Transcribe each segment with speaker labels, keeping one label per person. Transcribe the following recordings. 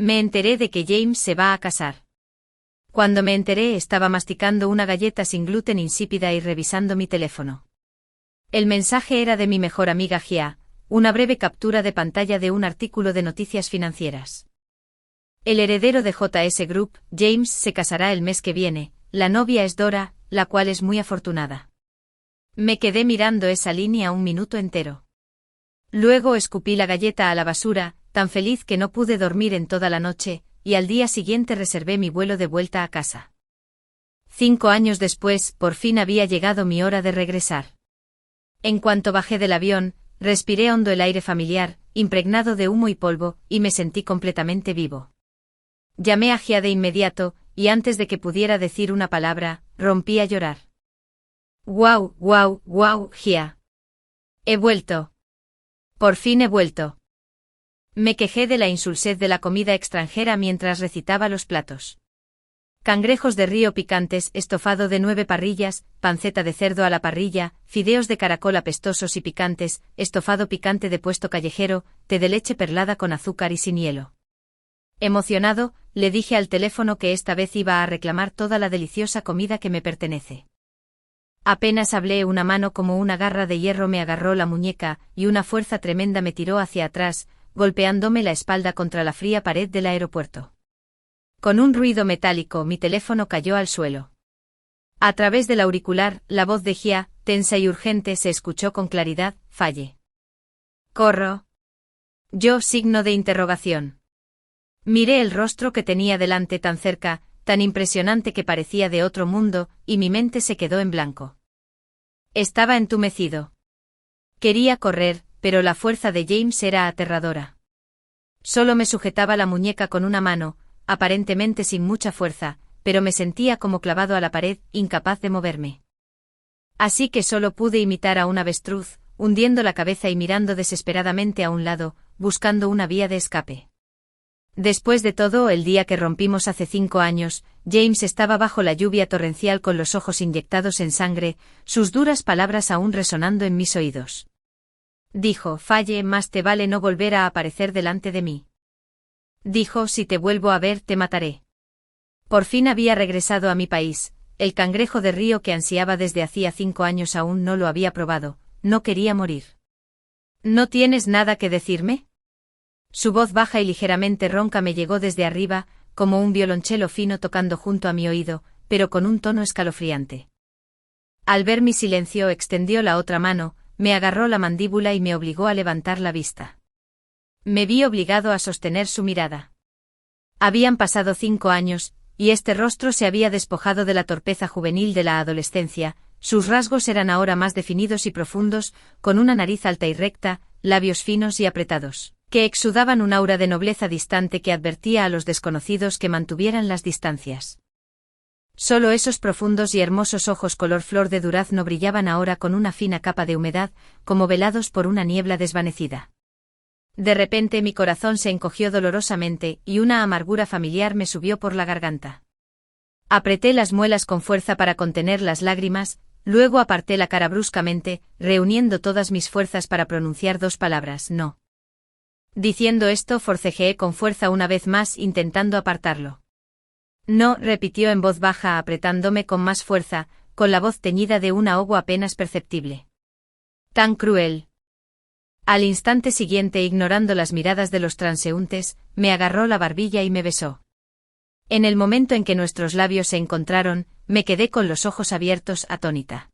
Speaker 1: Me enteré de que James se va a casar. Cuando me enteré estaba masticando una galleta sin gluten insípida y revisando mi teléfono. El mensaje era de mi mejor amiga Gia, una breve captura de pantalla de un artículo de noticias financieras. El heredero de JS Group, James, se casará el mes que viene, la novia es Dora, la cual es muy afortunada. Me quedé mirando esa línea un minuto entero. Luego escupí la galleta a la basura, tan feliz que no pude dormir en toda la noche, y al día siguiente reservé mi vuelo de vuelta a casa. 5 años después, por fin había llegado mi hora de regresar. En cuanto bajé del avión, respiré hondo el aire familiar, impregnado de humo y polvo, y me sentí completamente vivo. Llamé a Gia de inmediato, y antes de que pudiera decir una palabra, rompí a llorar. ¡Guau, guau, guau, Gia! He vuelto. Por fin he vuelto. Me quejé de la insulsez de la comida extranjera mientras recitaba los platos. Cangrejos de río picantes, estofado de 9 parrillas, panceta de cerdo a la parrilla, fideos de caracol apestosos y picantes, estofado picante de puesto callejero, té de leche perlada con azúcar y sin hielo. Emocionado, le dije al teléfono que esta vez iba a reclamar toda la deliciosa comida que me pertenece. Apenas hablé, una mano como una garra de hierro me agarró la muñeca, y una fuerza tremenda me tiró hacia atrás, golpeándome la espalda contra la fría pared del aeropuerto. Con un ruido metálico, mi teléfono cayó al suelo. A través del auricular, la voz de Gia, tensa y urgente, se escuchó con claridad: «Falle». «¿Corro?» Yo, signo de interrogación. Miré el rostro que tenía delante, tan cerca, tan impresionante que parecía de otro mundo, y mi mente se quedó en blanco. Estaba entumecido. Quería correr, pero la fuerza de James era aterradora. Solo me sujetaba la muñeca con una mano, aparentemente sin mucha fuerza, pero me sentía como clavado a la pared, incapaz de moverme. Así que solo pude imitar a un avestruz, hundiendo la cabeza y mirando desesperadamente a un lado, buscando una vía de escape. Después de todo, el día que rompimos hace 5 años, James estaba bajo la lluvia torrencial con los ojos inyectados en sangre, sus duras palabras aún resonando en mis oídos. Dijo: «Falle, más te vale no volver a aparecer delante de mí». Dijo: «Si te vuelvo a ver, te mataré». Por fin había regresado a mi país, el cangrejo de río que ansiaba desde hacía 5 años aún no lo había probado, no quería morir. «¿No tienes nada que decirme?». Su voz baja y ligeramente ronca me llegó desde arriba, como un violonchelo fino tocando junto a mi oído, pero con un tono escalofriante. Al ver mi silencio, extendió la otra mano, me agarró la mandíbula y me obligó a levantar la vista. Me vi obligado a sostener su mirada. Habían pasado 5 años, y este rostro se había despojado de la torpeza juvenil de la adolescencia, sus rasgos eran ahora más definidos y profundos, con una nariz alta y recta, labios finos y apretados, que exudaban un aura de nobleza distante que advertía a los desconocidos que mantuvieran las distancias. Solo esos profundos y hermosos ojos color flor de durazno brillaban ahora con una fina capa de humedad, como velados por una niebla desvanecida. De repente mi corazón se encogió dolorosamente, y una amargura familiar me subió por la garganta. Apreté las muelas con fuerza para contener las lágrimas, luego aparté la cara bruscamente, reuniendo todas mis fuerzas para pronunciar 2 palabras: «No». Diciendo esto, forcejeé con fuerza una vez más, intentando apartarlo. «No», repitió en voz baja, apretándome con más fuerza, con la voz teñida de un ahogo apenas perceptible. «Tan cruel». Al instante siguiente, ignorando las miradas de los transeúntes, me agarró la barbilla y me besó. En el momento en que nuestros labios se encontraron, me quedé con los ojos abiertos, atónita.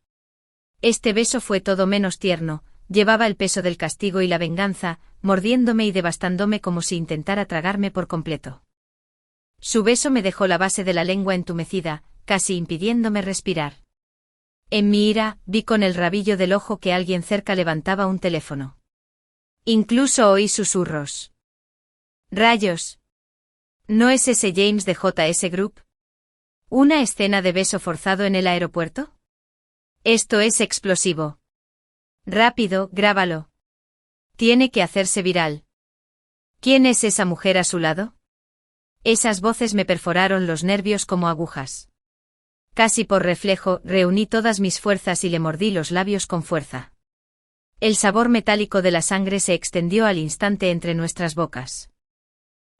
Speaker 1: Este beso fue todo menos tierno, llevaba el peso del castigo y la venganza, mordiéndome y devastándome como si intentara tragarme por completo. Su beso me dejó la base de la lengua entumecida, casi impidiéndome respirar. En mi ira, vi con el rabillo del ojo que alguien cerca levantaba un teléfono. Incluso oí susurros. «¡Rayos! ¿No es ese James de JS Group? ¿Una escena de beso forzado en el aeropuerto? Esto es explosivo. Rápido, grábalo. Tiene que hacerse viral». ¿Quién es esa mujer a su lado? Esas voces me perforaron los nervios como agujas. Casi por reflejo, reuní todas mis fuerzas y le mordí los labios con fuerza. El sabor metálico de la sangre se extendió al instante entre nuestras bocas.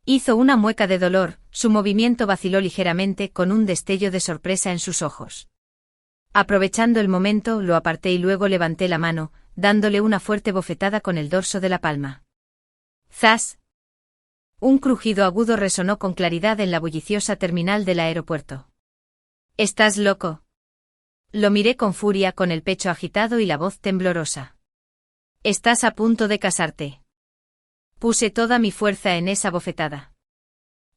Speaker 1: Hizo una mueca de dolor, su movimiento vaciló ligeramente con un destello de sorpresa en sus ojos. Aprovechando el momento, lo aparté y luego levanté la mano, dándole una fuerte bofetada con el dorso de la palma. ¡Zas! Un crujido agudo resonó con claridad en la bulliciosa terminal del aeropuerto. ¿Estás loco? Lo miré con furia, con el pecho agitado y la voz temblorosa. Estás a punto de casarte. Puse toda mi fuerza en esa bofetada.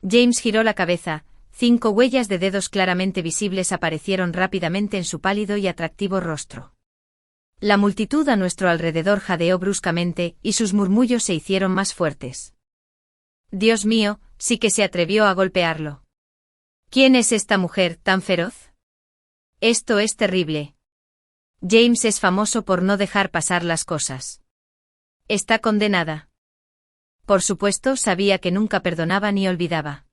Speaker 1: James giró la cabeza, 5 huellas de dedos claramente visibles aparecieron rápidamente en su pálido y atractivo rostro. La multitud a nuestro alrededor jadeó bruscamente y sus murmullos se hicieron más fuertes. Dios mío, sí que se atrevió a golpearlo. ¿Quién es esta mujer tan feroz? Esto es terrible. James es famoso por no dejar pasar las cosas. Está condenada. Por supuesto, sabía que nunca perdonaba ni olvidaba.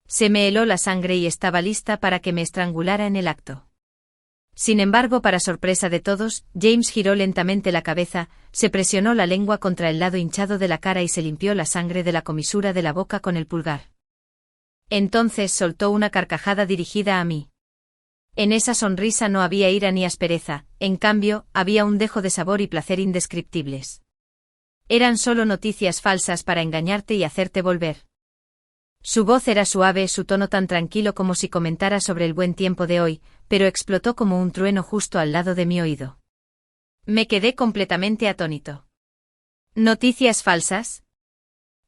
Speaker 1: Se me heló la sangre y estaba lista para que me estrangulara en el acto. Sin embargo, para sorpresa de todos, James giró lentamente la cabeza, se presionó la lengua contra el lado hinchado de la cara y se limpió la sangre de la comisura de la boca con el pulgar. Entonces soltó una carcajada dirigida a mí. En esa sonrisa no había ira ni aspereza, en cambio, había un dejo de sabor y placer indescriptibles. Eran solo noticias falsas para engañarte y hacerte volver. Su voz era suave, su tono tan tranquilo como si comentara sobre el buen tiempo de hoy, pero explotó como un trueno justo al lado de mi oído. Me quedé completamente atónito. ¿Noticias falsas?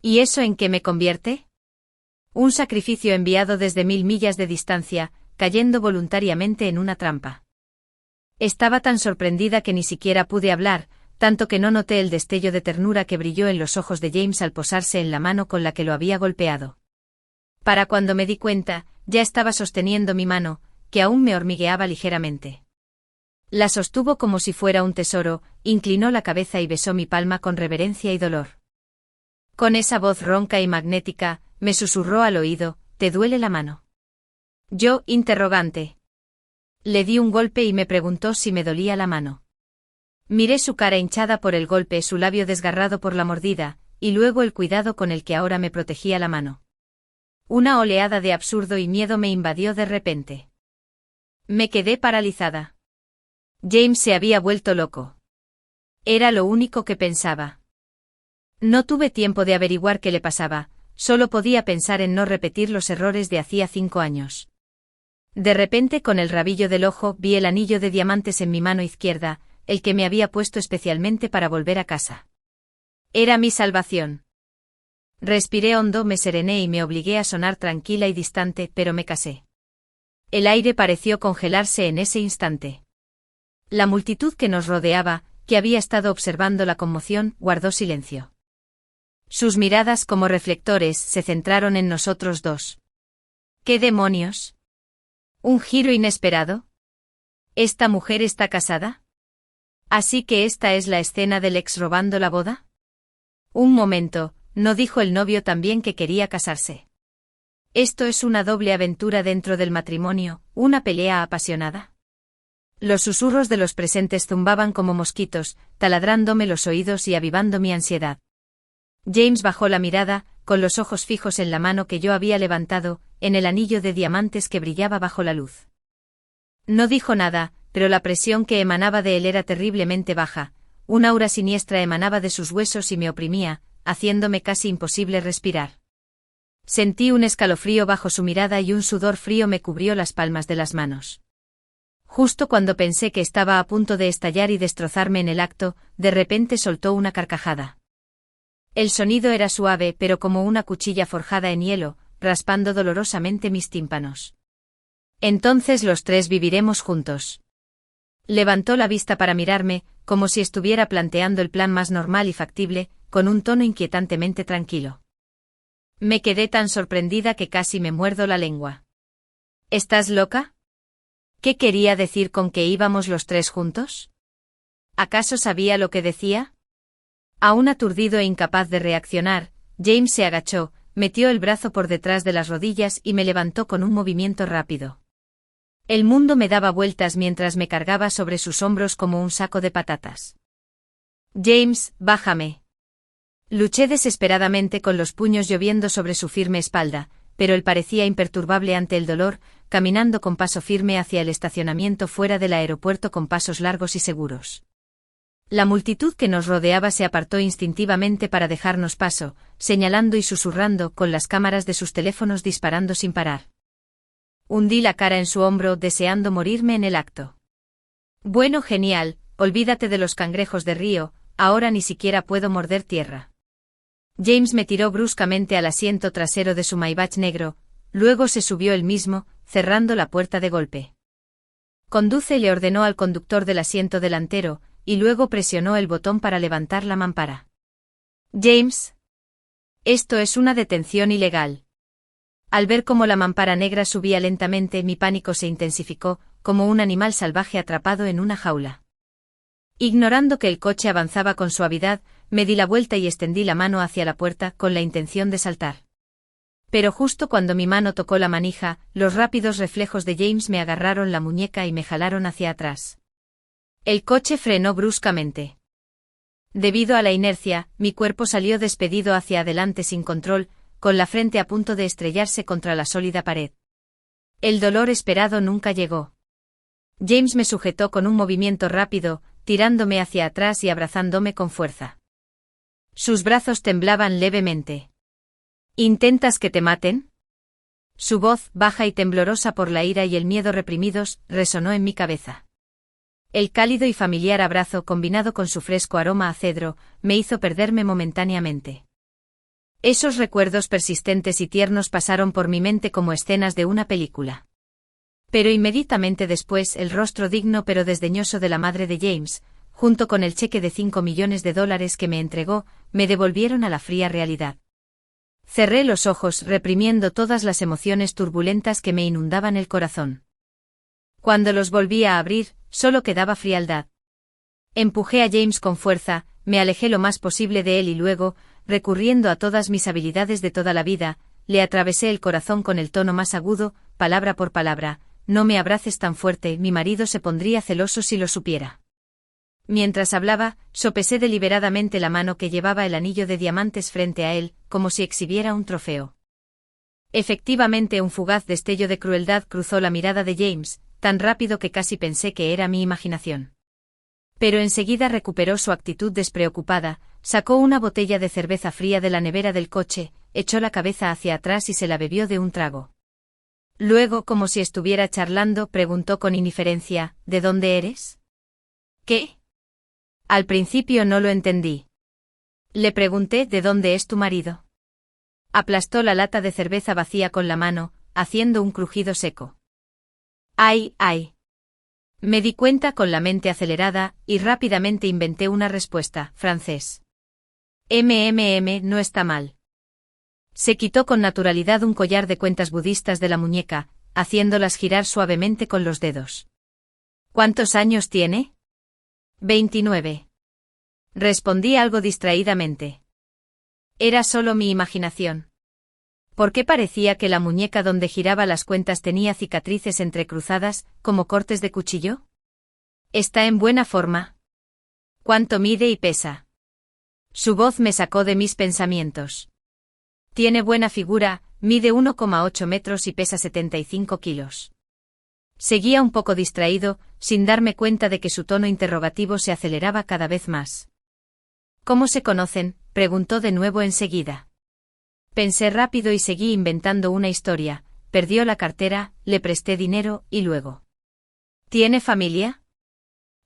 Speaker 1: ¿Y eso en qué me convierte? Un sacrificio enviado desde 1000 millas de distancia, cayendo voluntariamente en una trampa. Estaba tan sorprendida que ni siquiera pude hablar, tanto que no noté el destello de ternura que brilló en los ojos de James al posarse en la mano con la que lo había golpeado. Para cuando me di cuenta, ya estaba sosteniendo mi mano, que aún me hormigueaba ligeramente. La sostuvo como si fuera un tesoro, inclinó la cabeza y besó mi palma con reverencia y dolor. Con esa voz ronca y magnética, me susurró al oído, ¿te duele la mano? Yo, interrogante. Le di un golpe y me preguntó si me dolía la mano. Miré su cara hinchada por el golpe, su labio desgarrado por la mordida, y luego el cuidado con el que ahora me protegía la mano. Una oleada de absurdo y miedo me invadió de repente. Me quedé paralizada. James se había vuelto loco. Era lo único que pensaba. No tuve tiempo de averiguar qué le pasaba, solo podía pensar en no repetir los errores de hacía 5 años. De repente, con el rabillo del ojo, vi el anillo de diamantes en mi mano izquierda, el que me había puesto especialmente para volver a casa. Era mi salvación. Respiré hondo, me serené y me obligué a sonar tranquila y distante, pero me casé. El aire pareció congelarse en ese instante. La multitud que nos rodeaba, que había estado observando la conmoción, guardó silencio. Sus miradas como reflectores se centraron en nosotros dos. ¿Qué demonios? ¿Un giro inesperado? ¿Esta mujer está casada? ¿Así que esta es la escena del ex robando la boda? Un momento, ¿no dijo el novio también que quería casarse? Esto es una doble aventura dentro del matrimonio, una pelea apasionada. Los susurros de los presentes zumbaban como mosquitos, taladrándome los oídos y avivando mi ansiedad. James bajó la mirada, con los ojos fijos en la mano que yo había levantado, en el anillo de diamantes que brillaba bajo la luz. No dijo nada, pero la presión que emanaba de él era terriblemente baja, un aura siniestra emanaba de sus huesos y me oprimía, haciéndome casi imposible respirar. Sentí un escalofrío bajo su mirada y un sudor frío me cubrió las palmas de las manos. Justo cuando pensé que estaba a punto de estallar y destrozarme en el acto, de repente soltó una carcajada. El sonido era suave pero como una cuchilla forjada en hielo, raspando dolorosamente mis tímpanos. Entonces los tres viviremos juntos. Levantó la vista para mirarme, como si estuviera planteando el plan más normal y factible, con un tono inquietantemente tranquilo. Me quedé tan sorprendida que casi me muerdo la lengua. ¿Estás loca? ¿Qué quería decir con que íbamos los tres juntos? ¿Acaso sabía lo que decía? Aún aturdido e incapaz de reaccionar, James se agachó, metió el brazo por detrás de las rodillas y me levantó con un movimiento rápido. El mundo me daba vueltas mientras me cargaba sobre sus hombros como un saco de patatas. James, bájame. Luché desesperadamente con los puños lloviendo sobre su firme espalda, pero él parecía imperturbable ante el dolor, caminando con paso firme hacia el estacionamiento fuera del aeropuerto con pasos largos y seguros. La multitud que nos rodeaba se apartó instintivamente para dejarnos paso, señalando y susurrando con las cámaras de sus teléfonos disparando sin parar. Hundí la cara en su hombro deseando morirme en el acto. Bueno, genial, olvídate de los cangrejos de río, ahora ni siquiera puedo morder tierra. James me tiró bruscamente al asiento trasero de su Maybach negro, luego se subió él mismo, cerrando la puerta de golpe. Conduce, le ordenó al conductor del asiento delantero, y luego presionó el botón para levantar la mampara. James. Esto es una detención ilegal. Al ver cómo la mampara negra subía lentamente, mi pánico se intensificó, como un animal salvaje atrapado en una jaula. Ignorando que el coche avanzaba con suavidad, me di la vuelta y extendí la mano hacia la puerta con la intención de saltar. Pero justo cuando mi mano tocó la manija, los rápidos reflejos de James me agarraron la muñeca y me jalaron hacia atrás. El coche frenó bruscamente. Debido a la inercia, mi cuerpo salió despedido hacia adelante sin control, con la frente a punto de estrellarse contra la sólida pared. El dolor esperado nunca llegó. James me sujetó con un movimiento rápido, tirándome hacia atrás y abrazándome con fuerza. Sus brazos temblaban levemente. ¿Intentas que te maten? Su voz, baja y temblorosa por la ira y el miedo reprimidos, resonó en mi cabeza. El cálido y familiar abrazo combinado con su fresco aroma a cedro, me hizo perderme momentáneamente. Esos recuerdos persistentes y tiernos pasaron por mi mente como escenas de una película. Pero inmediatamente después el rostro digno pero desdeñoso de la madre de James, junto con el cheque de $5 millones que me entregó, me devolvieron a la fría realidad. Cerré los ojos reprimiendo todas las emociones turbulentas que me inundaban el corazón. Cuando los volví a abrir, solo quedaba frialdad. Empujé a James con fuerza, me alejé lo más posible de él y luego, recurriendo a todas mis habilidades de toda la vida, le atravesé el corazón con el tono más agudo, palabra por palabra: no me abraces tan fuerte, mi marido se pondría celoso si lo supiera. Mientras hablaba, sopesé deliberadamente la mano que llevaba el anillo de diamantes frente a él, como si exhibiera un trofeo. Efectivamente, un fugaz destello de crueldad cruzó la mirada de James, tan rápido que casi pensé que era mi imaginación. Pero enseguida recuperó su actitud despreocupada, sacó una botella de cerveza fría de la nevera del coche, echó la cabeza hacia atrás y se la bebió de un trago. Luego, como si estuviera charlando, preguntó con indiferencia: ¿de dónde eres? ¿Qué? Al principio no lo entendí. Le pregunté: ¿de dónde es tu marido? Aplastó la lata de cerveza vacía con la mano, haciendo un crujido seco. ¡Ay, ay! Me di cuenta con la mente acelerada, y rápidamente inventé una respuesta: francés. No está mal. Se quitó con naturalidad un collar de cuentas budistas de la muñeca, haciéndolas girar suavemente con los dedos. ¿Cuántos años tiene? 29. Respondí algo distraídamente. Era solo mi imaginación. ¿Por qué parecía que la muñeca donde giraba las cuentas tenía cicatrices entrecruzadas, como cortes de cuchillo? ¿Está en buena forma? ¿Cuánto mide y pesa? Su voz me sacó de mis pensamientos. Tiene buena figura, mide 1,8 metros y pesa 75 kilos. Seguía un poco distraído, sin darme cuenta de que su tono interrogativo se aceleraba cada vez más. ¿Cómo se conocen?, preguntó de nuevo enseguida. Pensé rápido y seguí inventando una historia: perdió la cartera, le presté dinero, y luego. ¿Tiene familia?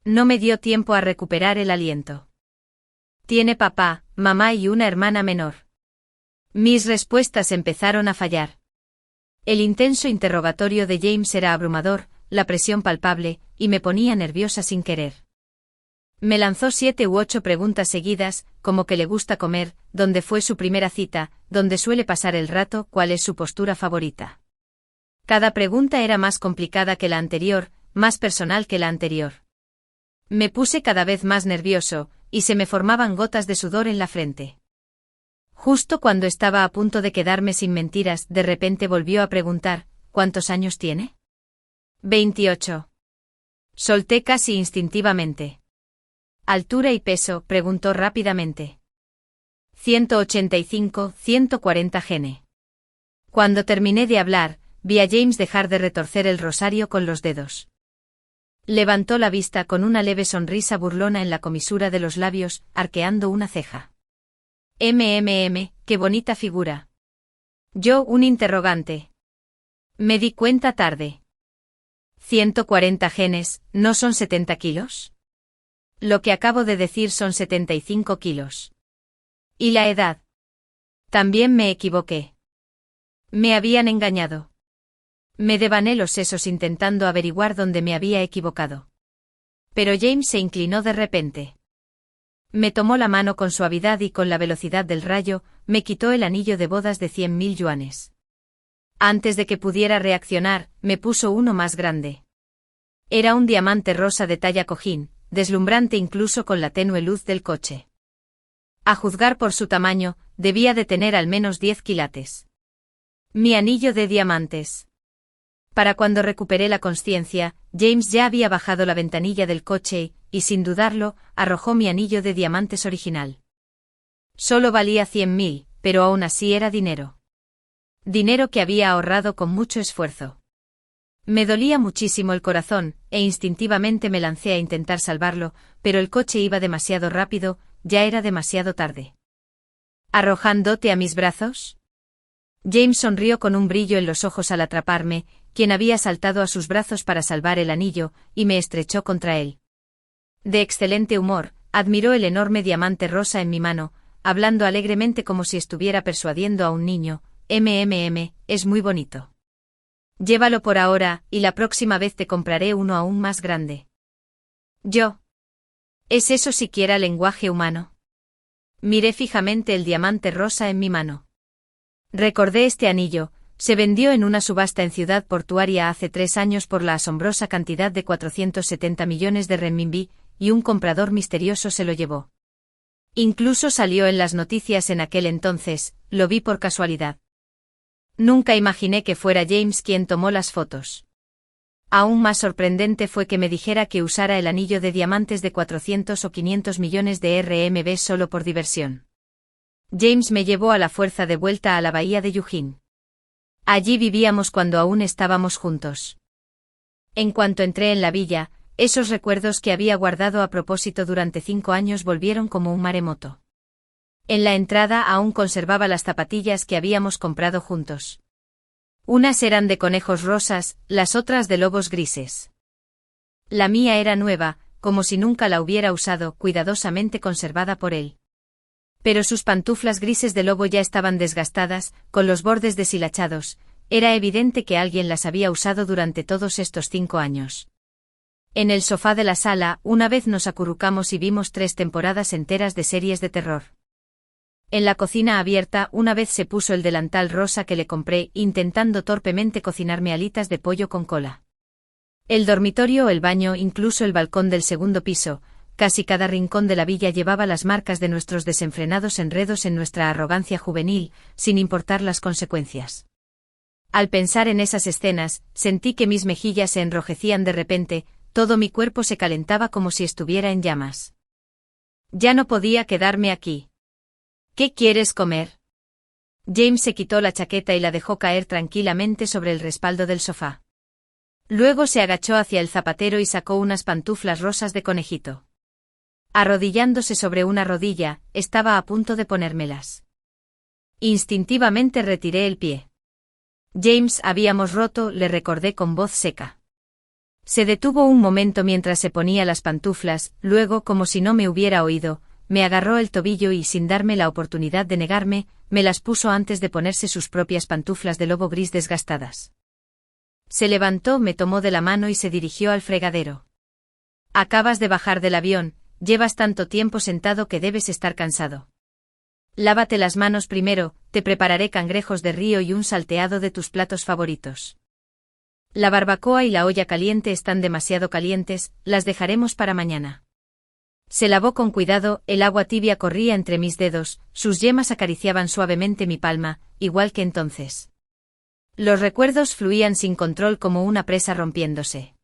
Speaker 1: No me dio tiempo a recuperar el aliento. Tiene papá, mamá y una hermana menor. Mis respuestas empezaron a fallar. El intenso interrogatorio de James era abrumador, la presión palpable, y me ponía nerviosa sin querer. Me lanzó 7 u 8 preguntas seguidas, como que le gusta comer, dónde fue su primera cita, dónde suele pasar el rato, cuál es su postura favorita. Cada pregunta era más complicada que la anterior, más personal que la anterior. Me puse cada vez más nervioso, y se me formaban gotas de sudor en la frente. Justo cuando estaba a punto de quedarme sin mentiras, de repente volvió a preguntar: ¿cuántos años tiene? 28. Solté casi instintivamente. ¿Altura y peso?, preguntó rápidamente. 185-140 gene. Cuando terminé de hablar, vi a James dejar de retorcer el rosario con los dedos. Levantó la vista con una leve sonrisa burlona en la comisura de los labios, arqueando una ceja. Qué bonita figura. Yo, un interrogante. Me di cuenta tarde. 140 genes, ¿no son 70 kilos? Lo que acabo de decir son 75 kilos. ¿Y la edad? También me equivoqué. Me habían engañado. Me devané los sesos intentando averiguar dónde me había equivocado. Pero James se inclinó de repente. Me tomó la mano con suavidad y con la velocidad del rayo, me quitó el anillo de bodas de 100.000 yuanes. Antes de que pudiera reaccionar, me puso uno más grande. Era un diamante rosa de talla cojín, deslumbrante incluso con la tenue luz del coche. A juzgar por su tamaño, debía de tener al menos 10 quilates. Mi anillo de diamantes. Para cuando recuperé la consciencia, James ya había bajado la ventanilla del coche y, sin dudarlo, arrojó mi anillo de diamantes original. Solo valía 100.000, pero aún así era dinero. Dinero que había ahorrado con mucho esfuerzo. Me dolía muchísimo el corazón, e instintivamente me lancé a intentar salvarlo, pero el coche iba demasiado rápido, ya era demasiado tarde. ¿Arrojándote a mis brazos? James sonrió con un brillo en los ojos al atraparme, quien había saltado a sus brazos para salvar el anillo, y me estrechó contra él. De excelente humor, admiró el enorme diamante rosa en mi mano, hablando alegremente como si estuviera persuadiendo a un niño. Es muy bonito. Llévalo por ahora, y la próxima vez te compraré uno aún más grande. Yo. ¿Es eso siquiera lenguaje humano? Miré fijamente el diamante rosa en mi mano. Recordé este anillo. Se vendió en una subasta en Ciudad Portuaria hace 3 años por la asombrosa cantidad de 470 millones de renminbi, y un comprador misterioso se lo llevó. Incluso salió en las noticias en aquel entonces, lo vi por casualidad. Nunca imaginé que fuera James quien tomó las fotos. Aún más sorprendente fue que me dijera que usara el anillo de diamantes de 400 o 500 millones de RMB solo por diversión. James me llevó a la fuerza de vuelta a la bahía de Yujin. Allí vivíamos cuando aún estábamos juntos. En cuanto entré en la villa, esos recuerdos que había guardado a propósito durante 5 años volvieron como un maremoto. En la entrada aún conservaba las zapatillas que habíamos comprado juntos. Unas eran de conejos rosas, las otras de lobos grises. La mía era nueva, como si nunca la hubiera usado, cuidadosamente conservada por él. Pero sus pantuflas grises de lobo ya estaban desgastadas, con los bordes deshilachados. Era evidente que alguien las había usado durante todos estos 5 años. En el sofá de la sala, una vez nos acurrucamos y vimos 3 temporadas enteras de series de terror. En la cocina abierta, una vez se puso el delantal rosa que le compré, intentando torpemente cocinarme alitas de pollo con cola. El dormitorio, el baño, incluso el balcón del segundo piso, casi cada rincón de la villa llevaba las marcas de nuestros desenfrenados enredos en nuestra arrogancia juvenil, sin importar las consecuencias. Al pensar en esas escenas, sentí que mis mejillas se enrojecían de repente, todo mi cuerpo se calentaba como si estuviera en llamas. Ya no podía quedarme aquí. ¿Qué quieres comer? James se quitó la chaqueta y la dejó caer tranquilamente sobre el respaldo del sofá. Luego se agachó hacia el zapatero y sacó unas pantuflas rosas de conejito. Arrodillándose sobre una rodilla, estaba a punto de ponérmelas. Instintivamente retiré el pie. James, habíamos roto, le recordé con voz seca. Se detuvo un momento mientras se ponía las pantuflas, luego, como si no me hubiera oído, me agarró el tobillo y, sin darme la oportunidad de negarme, me las puso antes de ponerse sus propias pantuflas de lobo gris desgastadas. Se levantó, me tomó de la mano y se dirigió al fregadero. Acabas de bajar del avión. Llevas tanto tiempo sentado que debes estar cansado. Lávate las manos primero, te prepararé cangrejos de río y un salteado de tus platos favoritos. La barbacoa y la olla caliente están demasiado calientes, las dejaremos para mañana. Se lavó con cuidado, el agua tibia corría entre mis dedos, sus yemas acariciaban suavemente mi palma, igual que entonces. Los recuerdos fluían sin control como una presa rompiéndose.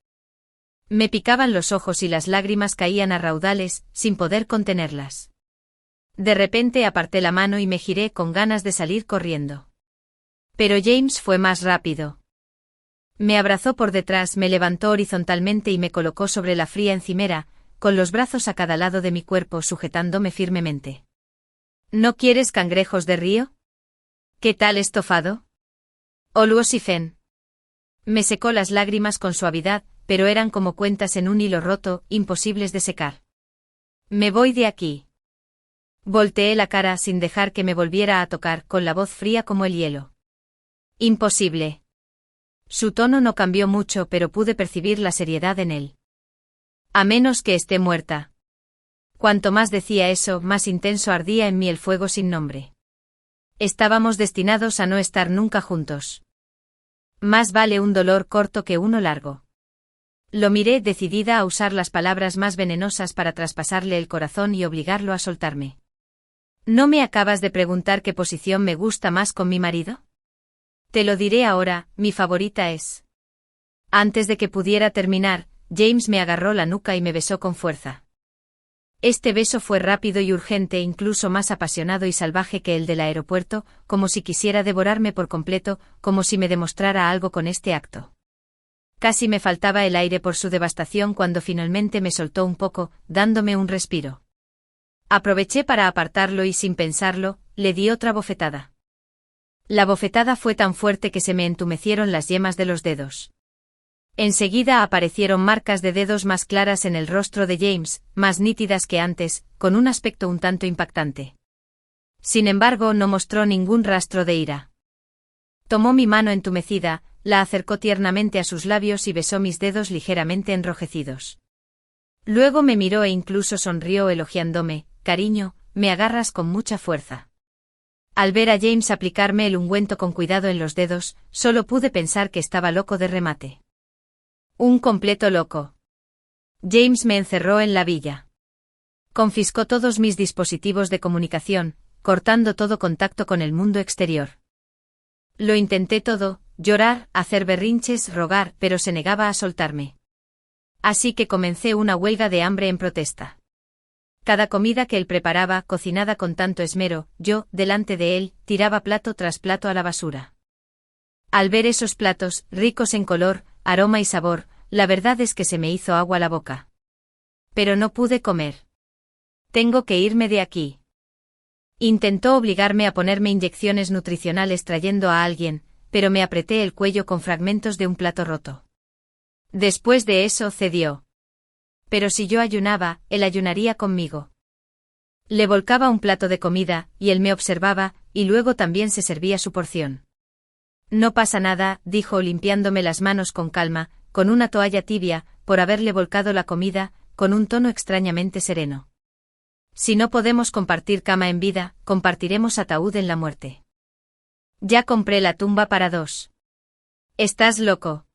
Speaker 1: Me picaban los ojos y las lágrimas caían a raudales, sin poder contenerlas. De repente aparté la mano y me giré con ganas de salir corriendo. Pero James fue más rápido. Me abrazó por detrás, me levantó horizontalmente y me colocó sobre la fría encimera, con los brazos a cada lado de mi cuerpo sujetándome firmemente. ¿No quieres cangrejos de río? ¿Qué tal estofado? Oluosifen. Me secó las lágrimas con suavidad, pero eran como cuentas en un hilo roto, imposibles de secar. Me voy de aquí. Volteé la cara sin dejar que me volviera a tocar, con la voz fría como el hielo. Imposible. Su tono no cambió mucho, pero pude percibir la seriedad en él. A menos que esté muerta. Cuanto más decía eso, más intenso ardía en mí el fuego sin nombre. Estábamos destinados a no estar nunca juntos. Más vale un dolor corto que uno largo. Lo miré, decidida a usar las palabras más venenosas para traspasarle el corazón y obligarlo a soltarme. ¿No me acabas de preguntar qué posición me gusta más con mi marido? Te lo diré ahora, mi favorita es. Antes de que pudiera terminar, James me agarró la nuca y me besó con fuerza. Este beso fue rápido y urgente, incluso más apasionado y salvaje que el del aeropuerto, como si quisiera devorarme por completo, como si me demostrara algo con este acto. Casi me faltaba el aire por su devastación cuando finalmente me soltó un poco, dándome un respiro. Aproveché para apartarlo y sin pensarlo, le di otra bofetada. La bofetada fue tan fuerte que se me entumecieron las yemas de los dedos. Enseguida aparecieron marcas de dedos más claras en el rostro de James, más nítidas que antes, con un aspecto un tanto impactante. Sin embargo, no mostró ningún rastro de ira. Tomó mi mano entumecida, la acercó tiernamente a sus labios y besó mis dedos ligeramente enrojecidos. Luego me miró e incluso sonrió elogiándome. Cariño, me agarras con mucha fuerza. Al ver a James aplicarme el ungüento con cuidado en los dedos, solo pude pensar que estaba loco de remate. Un completo loco. James me encerró en la villa. Confiscó todos mis dispositivos de comunicación, cortando todo contacto con el mundo exterior. Lo intenté todo, llorar, hacer berrinches, rogar, pero se negaba a soltarme. Así que comencé una huelga de hambre en protesta. Cada comida que él preparaba, cocinada con tanto esmero, yo, delante de él, tiraba plato tras plato a la basura. Al ver esos platos, ricos en color, aroma y sabor, la verdad es que se me hizo agua la boca. Pero no pude comer. Tengo que irme de aquí. Intentó obligarme a ponerme inyecciones nutricionales trayendo a alguien, pero me apreté el cuello con fragmentos de un plato roto. Después de eso cedió. Pero si yo ayunaba, él ayunaría conmigo. Le volcaba un plato de comida, y él me observaba, y luego también se servía su porción. No pasa nada, dijo limpiándome las manos con calma, con una toalla tibia, por haberle volcado la comida, con un tono extrañamente sereno. Si no podemos compartir cama en vida, compartiremos ataúd en la muerte. Ya compré la tumba para dos. ¿Estás loco?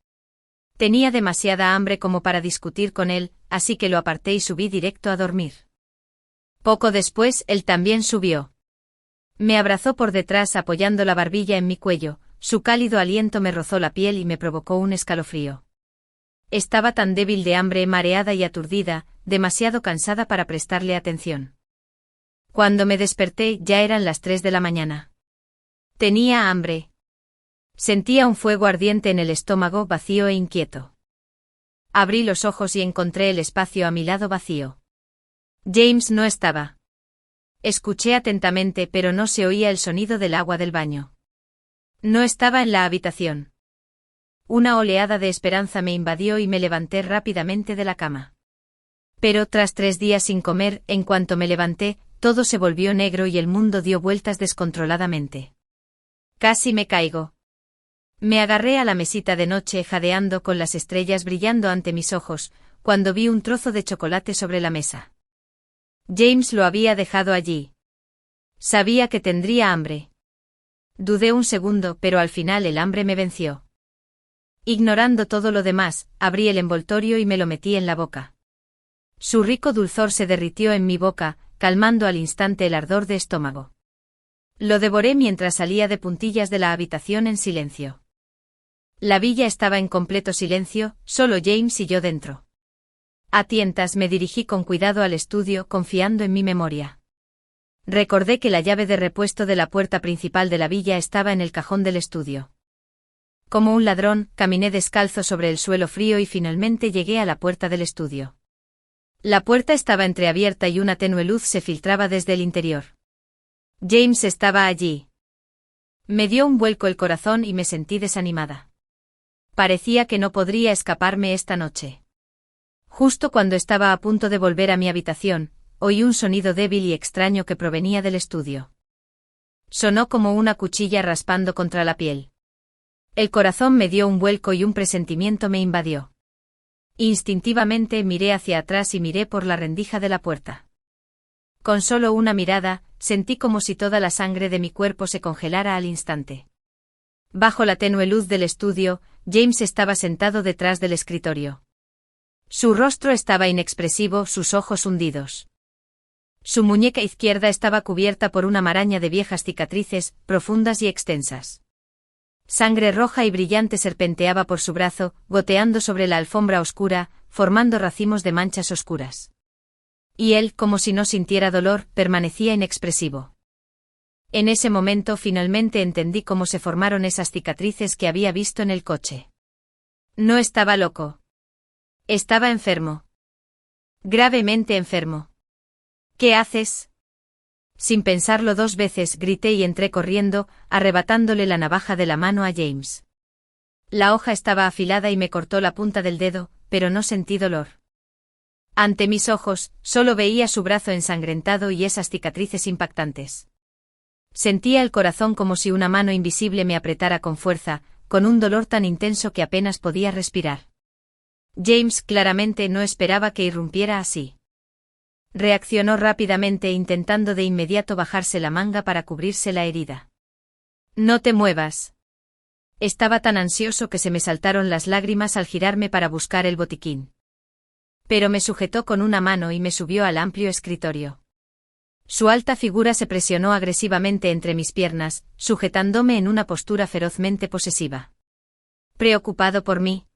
Speaker 1: Tenía demasiada hambre como para discutir con él, así que lo aparté y subí directo a dormir. Poco después, él también subió. Me abrazó por detrás apoyando la barbilla en mi cuello, su cálido aliento me rozó la piel y me provocó un escalofrío. Estaba tan débil de hambre, mareada y aturdida, demasiado cansada para prestarle atención. Cuando me desperté ya eran las 3 de la mañana. Tenía hambre. Sentía un fuego ardiente en el estómago, vacío e inquieto. Abrí los ojos y encontré el espacio a mi lado vacío. James no estaba. Escuché atentamente, pero no se oía el sonido del agua del baño. No estaba en la habitación. Una oleada de esperanza me invadió y me levanté rápidamente de la cama. Pero tras 3 días sin comer, en cuanto me levanté, todo se volvió negro y el mundo dio vueltas descontroladamente. Casi me caigo. Me agarré a la mesita de noche jadeando con las estrellas brillando ante mis ojos, cuando vi un trozo de chocolate sobre la mesa. James lo había dejado allí. Sabía que tendría hambre. Dudé un segundo, pero al final el hambre me venció. Ignorando todo lo demás, abrí el envoltorio y me lo metí en la boca. Su rico dulzor se derritió en mi boca, calmando al instante el ardor de estómago. Lo devoré mientras salía de puntillas de la habitación en silencio. La villa estaba en completo silencio, solo James y yo dentro. A tientas me dirigí con cuidado al estudio, confiando en mi memoria. Recordé que la llave de repuesto de la puerta principal de la villa estaba en el cajón del estudio. Como un ladrón, caminé descalzo sobre el suelo frío y finalmente llegué a la puerta del estudio. La puerta estaba entreabierta y una tenue luz se filtraba desde el interior. James estaba allí. Me dio un vuelco el corazón y me sentí desanimada. Parecía que no podría escaparme esta noche. Justo cuando estaba a punto de volver a mi habitación, oí un sonido débil y extraño que provenía del estudio. Sonó como una cuchilla raspando contra la piel. El corazón me dio un vuelco y un presentimiento me invadió. Instintivamente miré hacia atrás y miré por la rendija de la puerta. Con solo una mirada, sentí como si toda la sangre de mi cuerpo se congelara al instante. Bajo la tenue luz del estudio, James estaba sentado detrás del escritorio. Su rostro estaba inexpresivo, sus ojos hundidos. Su muñeca izquierda estaba cubierta por una maraña de viejas cicatrices, profundas y extensas. Sangre roja y brillante serpenteaba por su brazo, goteando sobre la alfombra oscura, formando racimos de manchas oscuras. Y él, como si no sintiera dolor, permanecía inexpresivo. En ese momento finalmente entendí cómo se formaron esas cicatrices que había visto en el coche. No estaba loco. Estaba enfermo. Gravemente enfermo. ¿Qué haces? Sin pensarlo 2 veces, grité y entré corriendo, arrebatándole la navaja de la mano a James. La hoja estaba afilada y me cortó la punta del dedo, pero no sentí dolor. Ante mis ojos, solo veía su brazo ensangrentado y esas cicatrices impactantes. Sentía el corazón como si una mano invisible me apretara con fuerza, con un dolor tan intenso que apenas podía respirar. James claramente no esperaba que irrumpiera así. Reaccionó rápidamente intentando de inmediato bajarse la manga para cubrirse la herida. No te muevas. Estaba tan ansioso que se me saltaron las lágrimas al girarme para buscar el botiquín. Pero me sujetó con una mano y me subió al amplio escritorio. Su alta figura se presionó agresivamente entre mis piernas, sujetándome en una postura ferozmente posesiva. ¿Preocupado por mí?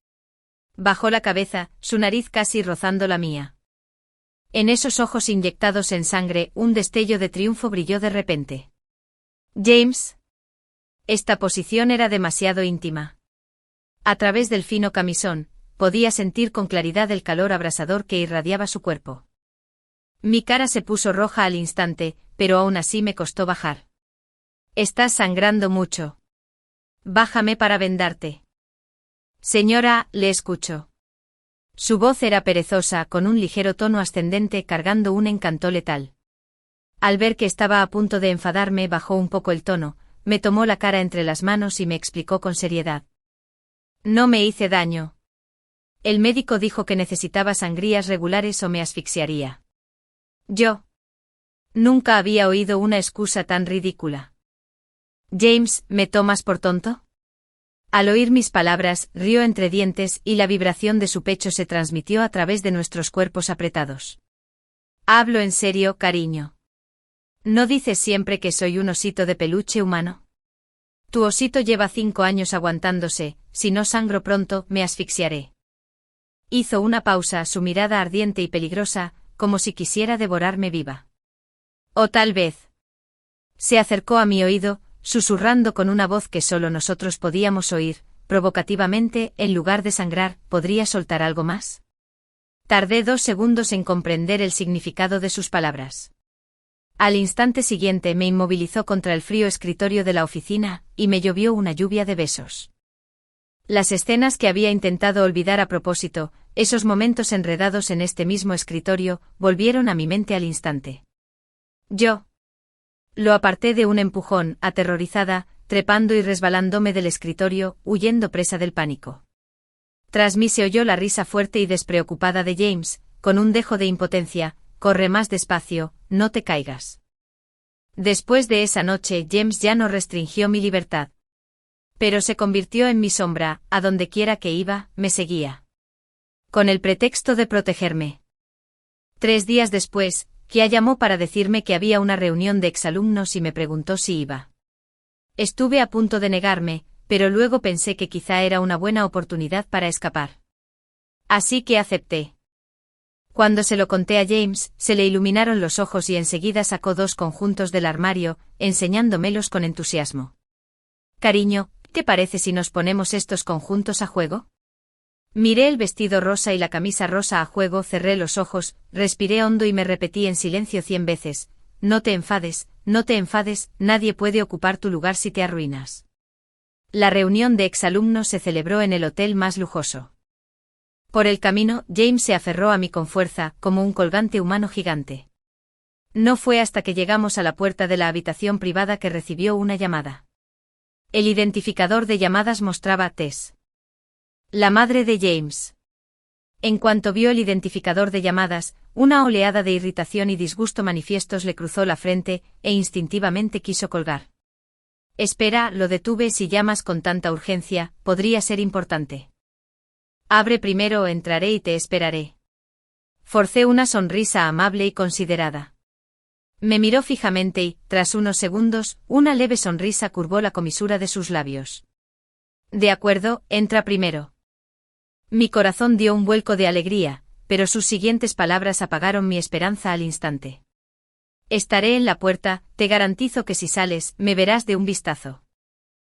Speaker 1: Bajó la cabeza, su nariz casi rozando la mía. En esos ojos inyectados en sangre, un destello de triunfo brilló de repente. James. Esta posición era demasiado íntima. A través del fino camisón, podía sentir con claridad el calor abrasador que irradiaba su cuerpo. Mi cara se puso roja al instante, pero aún así me costó bajar. Estás sangrando mucho. Bájame para vendarte. Señora, le escucho. Su voz era perezosa, con un ligero tono ascendente cargando un encanto letal. Al ver que estaba a punto de enfadarme, bajó un poco el tono, me tomó la cara entre las manos y me explicó con seriedad. No me hice daño. El médico dijo que necesitaba sangrías regulares o me asfixiaría. Yo. Nunca había oído una excusa tan ridícula. James, ¿me tomas por tonto? Al oír mis palabras, rió entre dientes y la vibración de su pecho se transmitió a través de nuestros cuerpos apretados. Hablo en serio, cariño. ¿No dices siempre que soy un osito de peluche humano? Tu osito lleva 5 años aguantándose, si no sangro pronto, me asfixiaré. Hizo una pausa, su mirada ardiente y peligrosa, como si quisiera devorarme viva. O tal vez. Se acercó a mi oído, susurrando con una voz que solo nosotros podíamos oír, provocativamente, en lugar de sangrar, ¿podría soltar algo más? Tardé 2 segundos en comprender el significado de sus palabras. Al instante siguiente me inmovilizó contra el frío escritorio de la oficina, y me llovió una lluvia de besos. Las escenas que había intentado olvidar a propósito, esos momentos enredados en este mismo escritorio, volvieron a mi mente al instante. Yo lo aparté de un empujón, aterrorizada, trepando y resbalándome del escritorio, huyendo presa del pánico. Tras mí se oyó la risa fuerte y despreocupada de James, con un dejo de impotencia: corre más despacio, no te caigas. Después de esa noche, James ya no restringió mi libertad. Pero se convirtió en mi sombra, a donde quiera que iba, me seguía. Con el pretexto de protegerme. 3 días después, Kia llamó para decirme que había una reunión de exalumnos y me preguntó si iba. Estuve a punto de negarme, pero luego pensé que quizá era una buena oportunidad para escapar. Así que acepté. Cuando se lo conté a James, se le iluminaron los ojos y enseguida sacó 2 conjuntos del armario, enseñándomelos con entusiasmo. Cariño, ¿qué parece si nos ponemos estos conjuntos a juego? Miré el vestido rosa y la camisa rosa a juego, cerré los ojos, respiré hondo y me repetí en silencio 100 veces, no te enfades, nadie puede ocupar tu lugar si te arruinas. La reunión de exalumnos se celebró en el hotel más lujoso. Por el camino, James se aferró a mí con fuerza, como un colgante humano gigante. No fue hasta que llegamos a la puerta de la habitación privada que recibió una llamada. El identificador de llamadas mostraba a Tess, la madre de James. En cuanto vio el identificador de llamadas, una oleada de irritación y disgusto manifiestos le cruzó la frente, e instintivamente quiso colgar. Espera, lo detuve. Si llamas con tanta urgencia, podría ser importante. Abre primero, entraré y te esperaré. Forcé una sonrisa amable y considerada. Me miró fijamente y, tras unos segundos, una leve sonrisa curvó la comisura de sus labios. De acuerdo, entra primero. Mi corazón dio un vuelco de alegría, pero sus siguientes palabras apagaron mi esperanza al instante. Estaré en la puerta, te garantizo que si sales, me verás de un vistazo.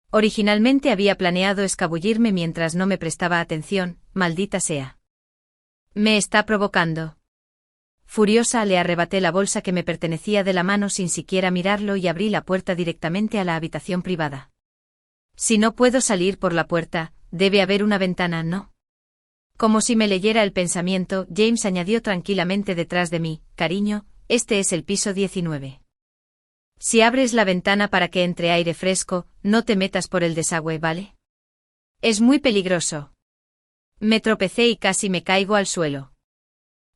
Speaker 1: Originalmente había planeado escabullirme mientras no me prestaba atención, maldita sea. Me está provocando. Furiosa le arrebaté la bolsa que me pertenecía de la mano sin siquiera mirarlo y abrí la puerta directamente a la habitación privada. Si no puedo salir por la puerta, debe haber una ventana, ¿no? Como si me leyera el pensamiento, James añadió tranquilamente detrás de mí, cariño, este es el piso 19. Si abres la ventana para que entre aire fresco, no te metas por el desagüe, ¿vale? Es muy peligroso. Me tropecé y casi me caigo al suelo.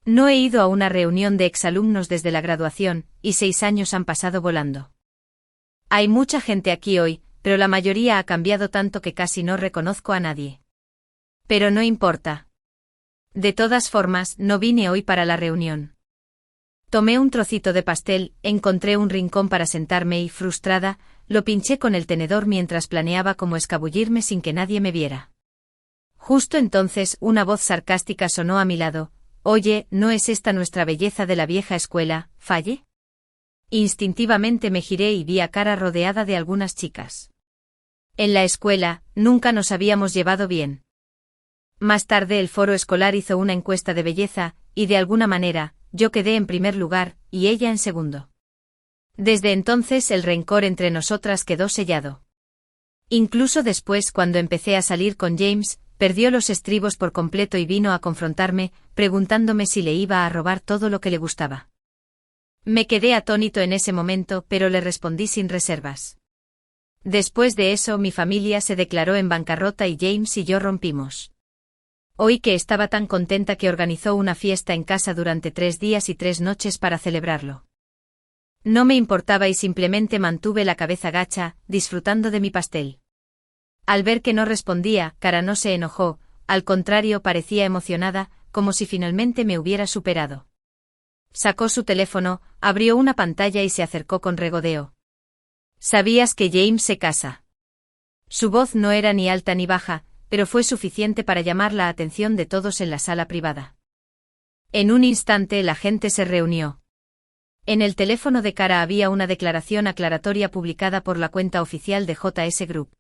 Speaker 1: No he ido a una reunión de exalumnos desde la graduación, y 6 años han pasado volando. Hay mucha gente aquí hoy, pero la mayoría ha cambiado tanto que casi no reconozco a nadie. Pero no importa. De todas formas, no vine hoy para la reunión. Tomé un trocito de pastel, encontré un rincón para sentarme y, frustrada, lo pinché con el tenedor mientras planeaba cómo escabullirme sin que nadie me viera. Justo entonces, una voz sarcástica sonó a mi lado. Oye, ¿no es esta nuestra belleza de la vieja escuela, Faye? Instintivamente me giré y vi a Cara rodeada de algunas chicas. En la escuela, nunca nos habíamos llevado bien. Más tarde el foro escolar hizo una encuesta de belleza, y de alguna manera, yo quedé en primer lugar, y ella en segundo. Desde entonces el rencor entre nosotras quedó sellado. Incluso después, cuando empecé a salir con James, perdió los estribos por completo y vino a confrontarme, preguntándome si le iba a robar todo lo que le gustaba. Me quedé atónito en ese momento, pero le respondí sin reservas. Después de eso mi familia se declaró en bancarrota y James y yo rompimos. Oí que estaba tan contenta que organizó una fiesta en casa durante 3 días y 3 noches para celebrarlo. No me importaba y simplemente mantuve la cabeza gacha, disfrutando de mi pastel. Al ver que no respondía, Cara no se enojó, al contrario parecía emocionada, como si finalmente me hubiera superado. Sacó su teléfono, abrió una pantalla y se acercó con regodeo. ¿Sabías que James se casa? Su voz no era ni alta ni baja, pero fue suficiente para llamar la atención de todos en la sala privada. En un instante la gente se reunió. En el teléfono de Cara había una declaración aclaratoria publicada por la cuenta oficial de JS Group.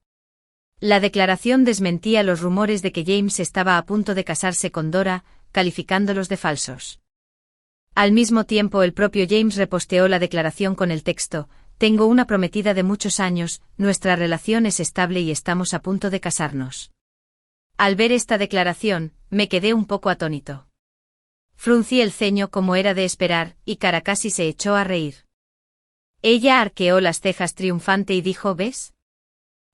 Speaker 1: La declaración desmentía los rumores de que James estaba a punto de casarse con Dora, calificándolos de falsos. Al mismo tiempo el propio James reposteó la declaración con el texto: tengo una prometida de muchos años, nuestra relación es estable y estamos a punto de casarnos. Al ver esta declaración, me quedé un poco atónito. Fruncí el ceño como era de esperar, y Cara casi se echó a reír. Ella arqueó las cejas triunfante y dijo: ¿ves?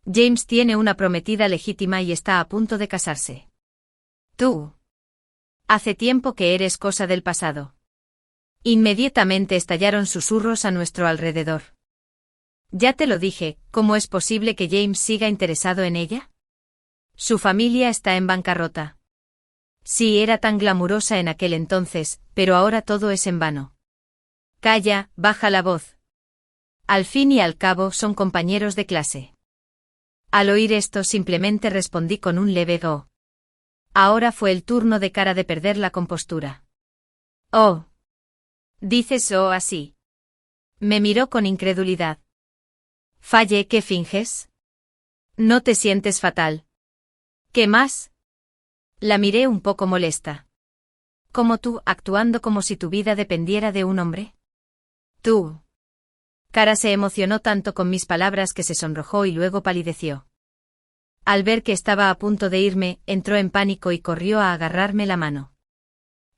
Speaker 1: James tiene una prometida legítima y está a punto de casarse. Tú. Hace tiempo que eres cosa del pasado. Inmediatamente estallaron susurros a nuestro alrededor. Ya te lo dije, ¿cómo es posible que James siga interesado en ella? Su familia está en bancarrota. Sí, era tan glamurosa en aquel entonces, pero ahora todo es en vano. Calla, baja la voz. Al fin y al cabo son compañeros de clase. Al oír esto simplemente respondí con un leve go. Ahora fue el turno de Cara de perder la compostura. Oh. ¿Dices oh así? Me miró con incredulidad. Faye, ¿qué finges? ¿No te sientes fatal? ¿Qué más? La miré un poco molesta. ¿Como tú, actuando como si tu vida dependiera de un hombre? Tú. Cara se emocionó tanto con mis palabras que se sonrojó y luego palideció. Al ver que estaba a punto de irme, entró en pánico y corrió a agarrarme la mano.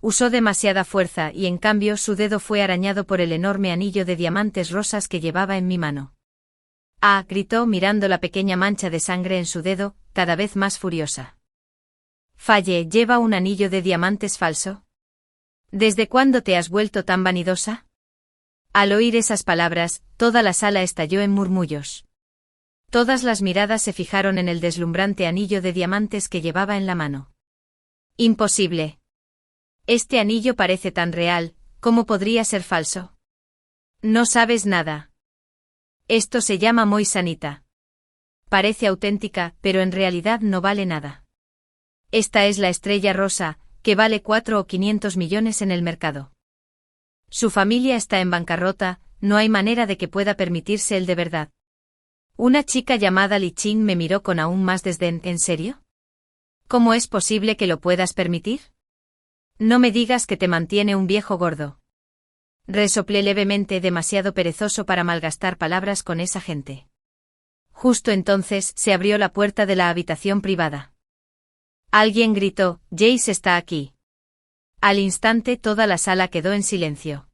Speaker 1: Usó demasiada fuerza y en cambio su dedo fue arañado por el enorme anillo de diamantes rosas que llevaba en mi mano. ¡Ah!, gritó mirando la pequeña mancha de sangre en su dedo, cada vez más furiosa. Faye, ¿lleva un anillo de diamantes falso? ¿Desde cuándo te has vuelto tan vanidosa? Al oír esas palabras, toda la sala estalló en murmullos. Todas las miradas se fijaron en el deslumbrante anillo de diamantes que llevaba en la mano. Imposible. Este anillo parece tan real, ¿cómo podría ser falso? No sabes nada. Esto se llama Moisanita. Parece auténtica, pero en realidad no vale nada. Esta es la estrella rosa, que vale 4 o 500 millones en el mercado. Su familia está en bancarrota, no hay manera de que pueda permitirse el de verdad. Una chica llamada Li Qing me miró con aún más desdén. ¿En serio? ¿Cómo es posible que lo puedas permitir? No me digas que te mantiene un viejo gordo. Resoplé levemente, demasiado perezoso para malgastar palabras con esa gente. Justo entonces se abrió la puerta de la habitación privada. Alguien gritó, Jace está aquí. Al instante toda la sala quedó en silencio.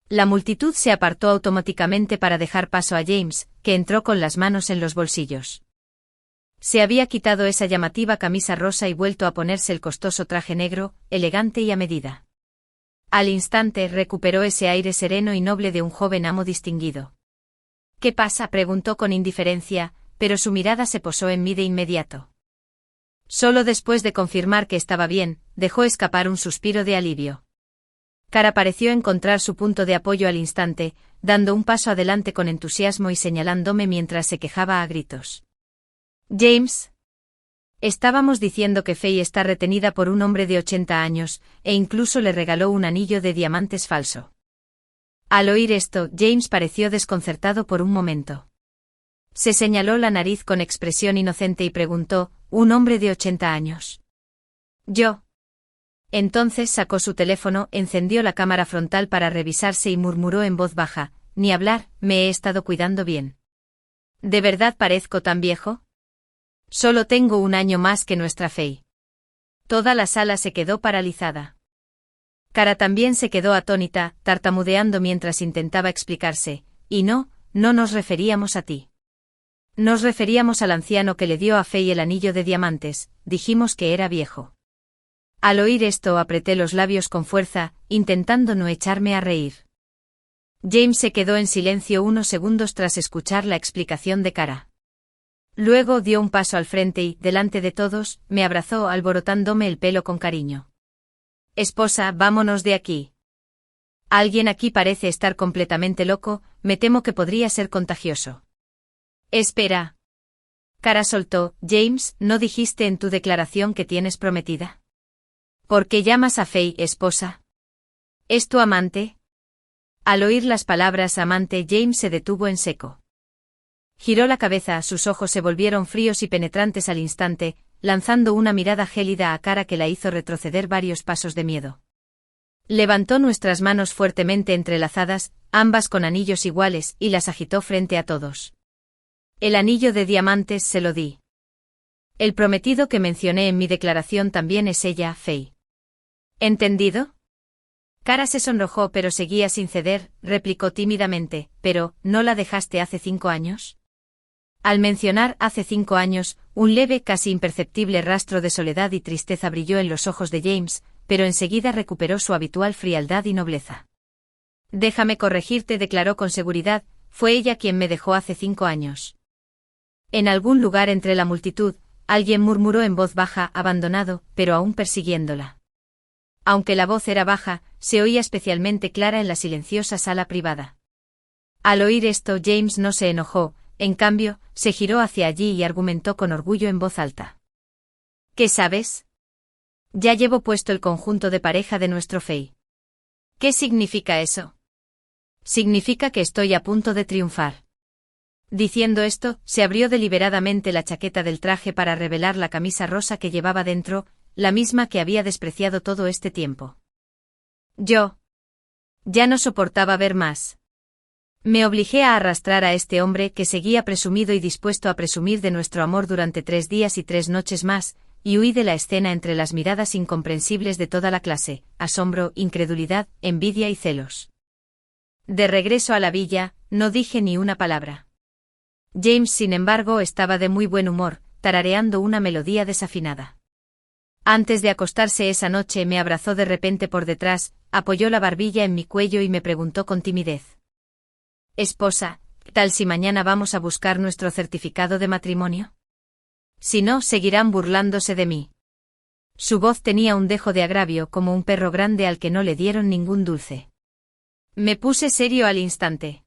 Speaker 1: La multitud se apartó automáticamente para dejar paso a James, que entró con las manos en los bolsillos. Se había quitado esa llamativa camisa rosa y vuelto a ponerse el costoso traje negro, elegante y a medida. Al instante recuperó ese aire sereno y noble de un joven amo distinguido. ¿Qué pasa?, preguntó con indiferencia, pero su mirada se posó en mí de inmediato. Solo después de confirmar que estaba bien, dejó escapar un suspiro de alivio. Cara pareció encontrar su punto de apoyo al instante, dando un paso adelante con entusiasmo y señalándome mientras se quejaba a gritos. James. Estábamos diciendo que Faye está retenida por un hombre de 80 años, e incluso le regaló un anillo de diamantes falso. Al oír esto, James pareció desconcertado por un momento. Se señaló la nariz con expresión inocente y preguntó, ¿un hombre de 80 años? Yo. Entonces sacó su teléfono, encendió la cámara frontal para revisarse y murmuró en voz baja, ni hablar, me he estado cuidando bien. ¿De verdad parezco tan viejo? Solo tengo un año más que nuestra Faye. Toda la sala se quedó paralizada. Cara también se quedó atónita, tartamudeando mientras intentaba explicarse, y no nos referíamos a ti. Nos referíamos al anciano que le dio a Faye el anillo de diamantes, dijimos que era viejo. Al oír esto apreté los labios con fuerza, intentando no echarme a reír. James se quedó en silencio unos segundos tras escuchar la explicación de Cara. Luego dio un paso al frente y, delante de todos, me abrazó alborotándome el pelo con cariño. Esposa, vámonos de aquí. Alguien aquí parece estar completamente loco, me temo que podría ser contagioso. Espera. Cara soltó, James, ¿no dijiste en tu declaración que tienes prometida? ¿Por qué llamas a Faye esposa? ¿Es tu amante? Al oír las palabras amante, James se detuvo en seco. Giró la cabeza, sus ojos se volvieron fríos y penetrantes al instante, lanzando una mirada gélida a Cara que la hizo retroceder varios pasos de miedo. Levantó nuestras manos fuertemente entrelazadas, ambas con anillos iguales, y las agitó frente a todos. El anillo de diamantes se lo di. El prometido que mencioné en mi declaración también es ella, Faye. ¿Entendido? Cara se sonrojó pero seguía sin ceder, replicó tímidamente, pero, ¿no la dejaste hace 5 años? Al mencionar hace 5 años, un leve, casi imperceptible rastro de soledad y tristeza brilló en los ojos de James, pero enseguida recuperó su habitual frialdad y nobleza. Déjame corregirte, declaró con seguridad, fue ella quien me dejó hace 5 años. En algún lugar entre la multitud, alguien murmuró en voz baja, abandonado, pero aún persiguiéndola. Aunque la voz era baja, se oía especialmente clara en la silenciosa sala privada. Al oír esto, James no se enojó, en cambio, se giró hacia allí y argumentó con orgullo en voz alta. ¿Qué sabes? Ya llevo puesto el conjunto de pareja de nuestro Faye. ¿Qué significa eso? Significa que estoy a punto de triunfar. Diciendo esto, se abrió deliberadamente la chaqueta del traje para revelar la camisa rosa que llevaba dentro, la misma que había despreciado todo este tiempo. Yo ya no soportaba ver más. Me obligé a arrastrar a este hombre que seguía presumido y dispuesto a presumir de nuestro amor durante 3 días y 3 noches más, y huí de la escena entre las miradas incomprensibles de toda la clase, asombro, incredulidad, envidia y celos. De regreso a la villa, no dije ni una palabra. James, sin embargo, estaba de muy buen humor, tarareando una melodía desafinada. Antes de acostarse esa noche me abrazó de repente por detrás, apoyó la barbilla en mi cuello y me preguntó con timidez. Esposa, ¿qué tal si mañana vamos a buscar nuestro certificado de matrimonio? Si no, seguirán burlándose de mí. Su voz tenía un dejo de agravio como un perro grande al que no le dieron ningún dulce. Me puse serio al instante.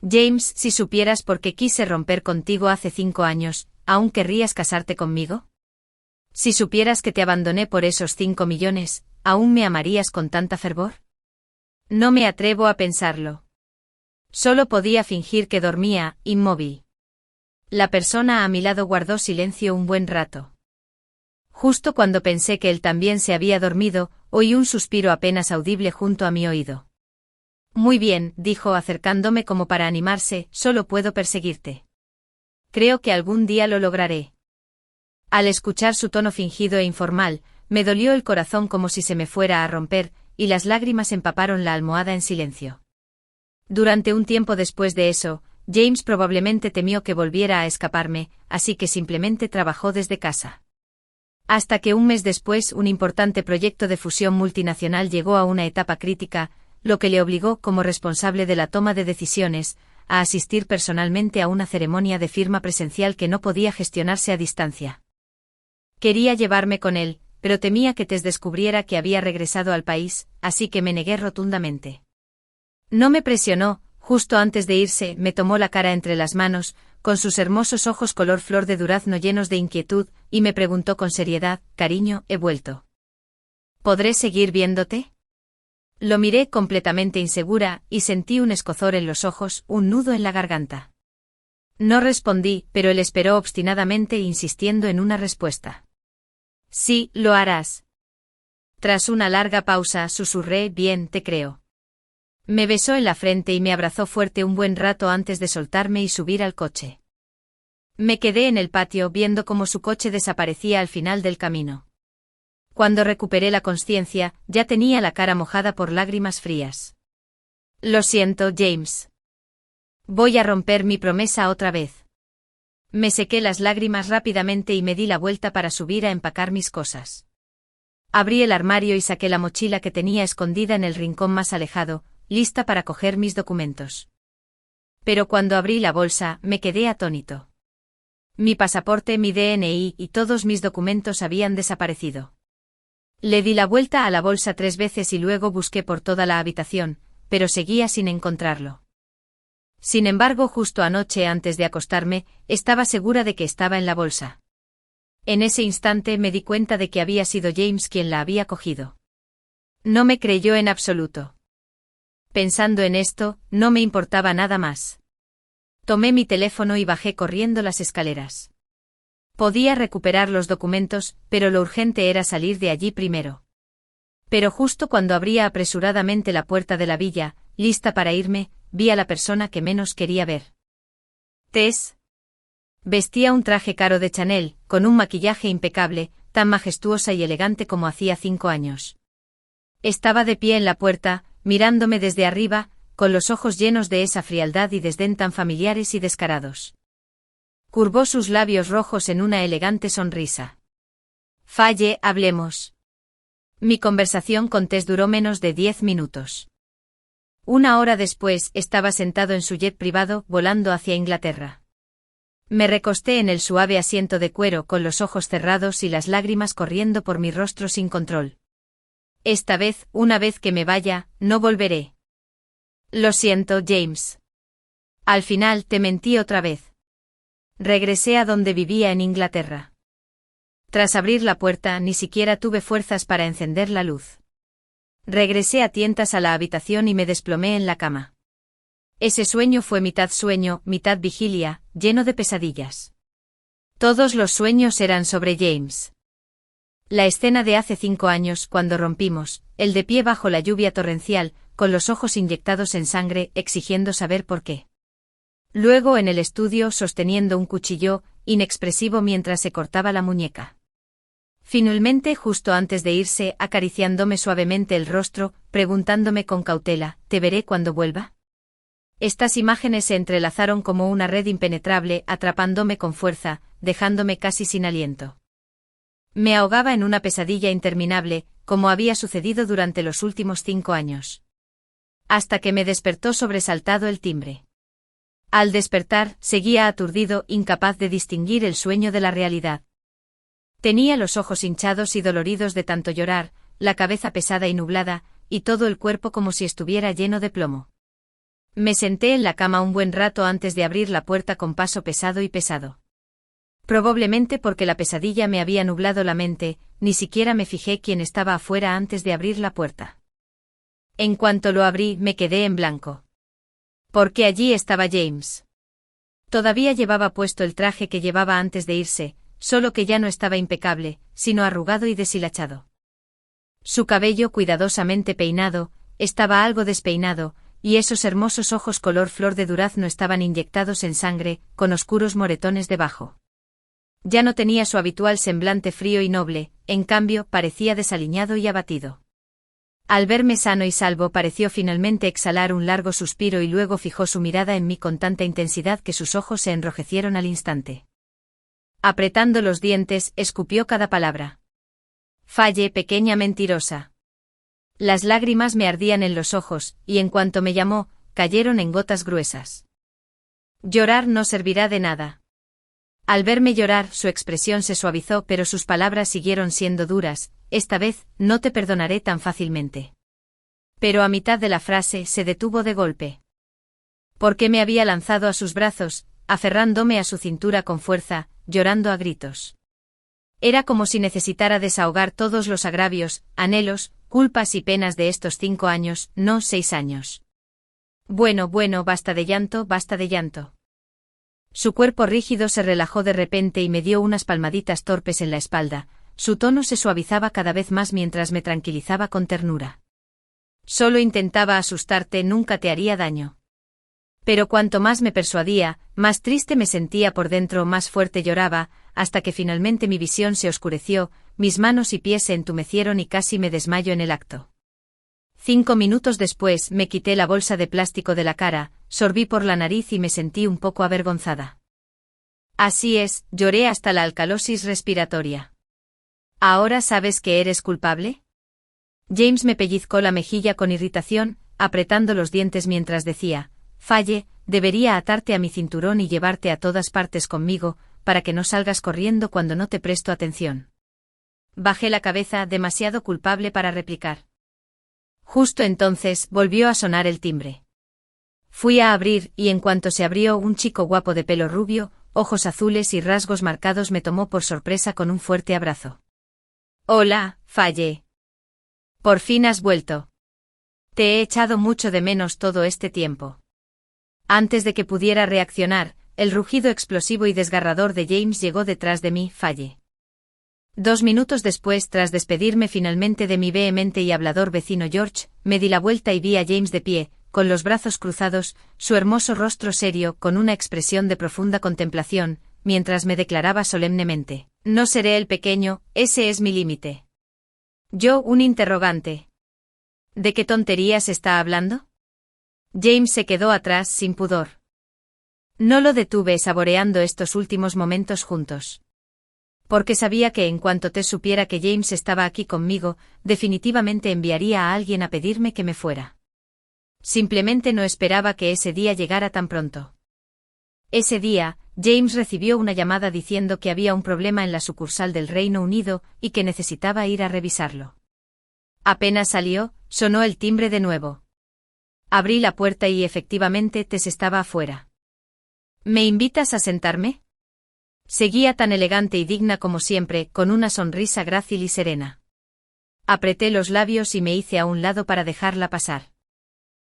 Speaker 1: James, si supieras por qué quise romper contigo hace 5 años, ¿aún querrías casarte conmigo? Si supieras que te abandoné por esos 5 millones, ¿aún me amarías con tanta fervor? No me atrevo a pensarlo. Solo podía fingir que dormía, inmóvil. La persona a mi lado guardó silencio un buen rato. Justo cuando pensé que él también se había dormido, oí un suspiro apenas audible junto a mi oído. Muy bien, dijo acercándome como para animarse, solo puedo perseguirte. Creo que algún día lo lograré. Al escuchar su tono fingido e informal, me dolió el corazón como si se me fuera a romper, y las lágrimas empaparon la almohada en silencio. Durante un tiempo después de eso, James probablemente temió que volviera a escaparme, así que simplemente trabajó desde casa. Hasta que un mes después un importante proyecto de fusión multinacional llegó a una etapa crítica, lo que le obligó, como responsable de la toma de decisiones, a asistir personalmente a una ceremonia de firma presencial que no podía gestionarse a distancia. Quería llevarme con él, pero temía que Tess descubriera que había regresado al país, así que me negué rotundamente. No me presionó, justo antes de irse me tomó la cara entre las manos, con sus hermosos ojos color flor de durazno llenos de inquietud, y me preguntó con seriedad, cariño, he vuelto. ¿Podré seguir viéndote? Lo miré completamente insegura, y sentí un escozor en los ojos, un nudo en la garganta. No respondí, pero él esperó obstinadamente insistiendo en una respuesta. Sí, lo harás. Tras una larga pausa, susurré, bien, te creo. Me besó en la frente y me abrazó fuerte un buen rato antes de soltarme y subir al coche. Me quedé en el patio viendo cómo su coche desaparecía al final del camino. Cuando recuperé la consciencia, ya tenía la cara mojada por lágrimas frías. Lo siento, James. Voy a romper mi promesa otra vez. Me sequé las lágrimas rápidamente y me di la vuelta para subir a empacar mis cosas. Abrí el armario y saqué la mochila que tenía escondida en el rincón más alejado, lista para coger mis documentos. Pero cuando abrí la bolsa, me quedé atónito. Mi pasaporte, mi DNI y todos mis documentos habían desaparecido. Le di la vuelta a la bolsa 3 veces y luego busqué por toda la habitación, pero seguía sin encontrarlo. Sin embargo, justo anoche antes de acostarme, estaba segura de que estaba en la bolsa. En ese instante me di cuenta de que había sido James quien la había cogido. No me creyó en absoluto. Pensando en esto, no me importaba nada más. Tomé mi teléfono y bajé corriendo las escaleras. Podía recuperar los documentos, pero lo urgente era salir de allí primero. Pero justo cuando abría apresuradamente la puerta de la villa, lista para irme, vi a la persona que menos quería ver. Tess. Vestía un traje caro de Chanel, con un maquillaje impecable, tan majestuosa y elegante como hacía 5 años. Estaba de pie en la puerta, mirándome desde arriba, con los ojos llenos de esa frialdad y desdén tan familiares y descarados. Curvó sus labios rojos en una elegante sonrisa. Falle, hablemos. Mi conversación con Tess duró menos de 10 minutos. 1 hora después, estaba sentado en su jet privado, volando hacia Inglaterra. Me recosté en el suave asiento de cuero con los ojos cerrados y las lágrimas corriendo por mi rostro sin control. Esta vez, una vez que me vaya, no volveré. Lo siento, James. Al final te mentí otra vez. Regresé a donde vivía en Inglaterra. Tras abrir la puerta, ni siquiera tuve fuerzas para encender la luz. Regresé a tientas a la habitación y me desplomé en la cama. Ese sueño, mitad vigilia, lleno de pesadillas. Todos los sueños eran sobre James. La escena de hace 5 años, cuando rompimos, el de pie bajo la lluvia torrencial, con los ojos inyectados en sangre, exigiendo saber por qué. Luego en el estudio sosteniendo un cuchillo, inexpresivo mientras se cortaba la muñeca. Finalmente, justo antes de irse, acariciándome suavemente el rostro, preguntándome con cautela, ¿te veré cuando vuelva? Estas imágenes se entrelazaron como una red impenetrable, atrapándome con fuerza, dejándome casi sin aliento. Me ahogaba en una pesadilla interminable, como había sucedido durante los últimos 5 años. Hasta que me despertó sobresaltado el timbre. Al despertar, seguía aturdido, incapaz de distinguir el sueño de la realidad. Tenía los ojos hinchados y doloridos de tanto llorar, la cabeza pesada y nublada, y todo el cuerpo como si estuviera lleno de plomo. Me senté en la cama un buen rato antes de abrir la puerta con paso pesado. Probablemente porque la pesadilla me había nublado la mente, ni siquiera me fijé quién estaba afuera antes de abrir la puerta. En cuanto lo abrí, me quedé en blanco. Porque allí estaba James. Todavía llevaba puesto el traje que llevaba antes de irse, solo que ya no estaba impecable, sino arrugado y deshilachado. Su cabello cuidadosamente peinado, estaba algo despeinado, y esos hermosos ojos color flor de durazno estaban inyectados en sangre, con oscuros moretones debajo. Ya no tenía su habitual semblante frío y noble, en cambio, parecía desaliñado y abatido. Al verme sano y salvo, pareció finalmente exhalar un largo suspiro y luego fijó su mirada en mí con tanta intensidad que sus ojos se enrojecieron al instante. Apretando los dientes, escupió cada palabra. Falle, pequeña mentirosa. Las lágrimas me ardían en los ojos, y en cuanto me llamó, cayeron en gotas gruesas. Llorar no servirá de nada. Al verme llorar, su expresión se suavizó, pero sus palabras siguieron siendo duras. Esta vez, no te perdonaré tan fácilmente. Pero a mitad de la frase, se detuvo de golpe. Porque me había lanzado a sus brazos, aferrándome a su cintura con fuerza, llorando a gritos. Era como si necesitara desahogar todos los agravios, anhelos, culpas y penas de estos 5 años, no 6 años. Bueno, basta de llanto, basta de llanto. Su cuerpo rígido se relajó de repente y me dio unas palmaditas torpes en la espalda. Su tono se suavizaba cada vez más mientras me tranquilizaba con ternura. Solo intentaba asustarte, nunca te haría daño. Pero cuanto más me persuadía, más triste me sentía por dentro, más fuerte lloraba, hasta que finalmente mi visión se oscureció, mis manos y pies se entumecieron y casi me desmayo en el acto. 5 minutos después me quité la bolsa de plástico de la cara, sorbí por la nariz y me sentí un poco avergonzada. Así es, lloré hasta la alcalosis respiratoria. ¿Ahora sabes que eres culpable? James me pellizcó la mejilla con irritación, apretando los dientes mientras decía, Falle, debería atarte a mi cinturón y llevarte a todas partes conmigo, para que no salgas corriendo cuando no te presto atención. Bajé la cabeza, demasiado culpable para replicar. Justo entonces, volvió a sonar el timbre. Fui a abrir, y en cuanto se abrió, un chico guapo de pelo rubio, ojos azules y rasgos marcados me tomó por sorpresa con un fuerte abrazo. Hola, Falle. Por fin has vuelto. Te he echado mucho de menos todo este tiempo. Antes de que pudiera reaccionar, el rugido explosivo y desgarrador de James llegó detrás de mí, Falle. 2 minutos después, tras despedirme finalmente de mi vehemente y hablador vecino George, me di la vuelta y vi a James de pie, con los brazos cruzados, su hermoso rostro serio, con una expresión de profunda contemplación, mientras me declaraba solemnemente, no seré el pequeño, ese es mi límite. Yo, un interrogante. ¿De qué tonterías está hablando? James se quedó atrás sin pudor. No lo detuve saboreando estos últimos momentos juntos. Porque sabía que en cuanto Tess supiera que James estaba aquí conmigo, definitivamente enviaría a alguien a pedirme que me fuera. Simplemente no esperaba que ese día llegara tan pronto. Ese día, James recibió una llamada diciendo que había un problema en la sucursal del Reino Unido y que necesitaba ir a revisarlo. Apenas salió, sonó el timbre de nuevo. Abrí la puerta y efectivamente Tess estaba afuera. ¿Me invitas a sentarme? Seguía tan elegante y digna como siempre, con una sonrisa grácil y serena. Apreté los labios y me hice a un lado para dejarla pasar.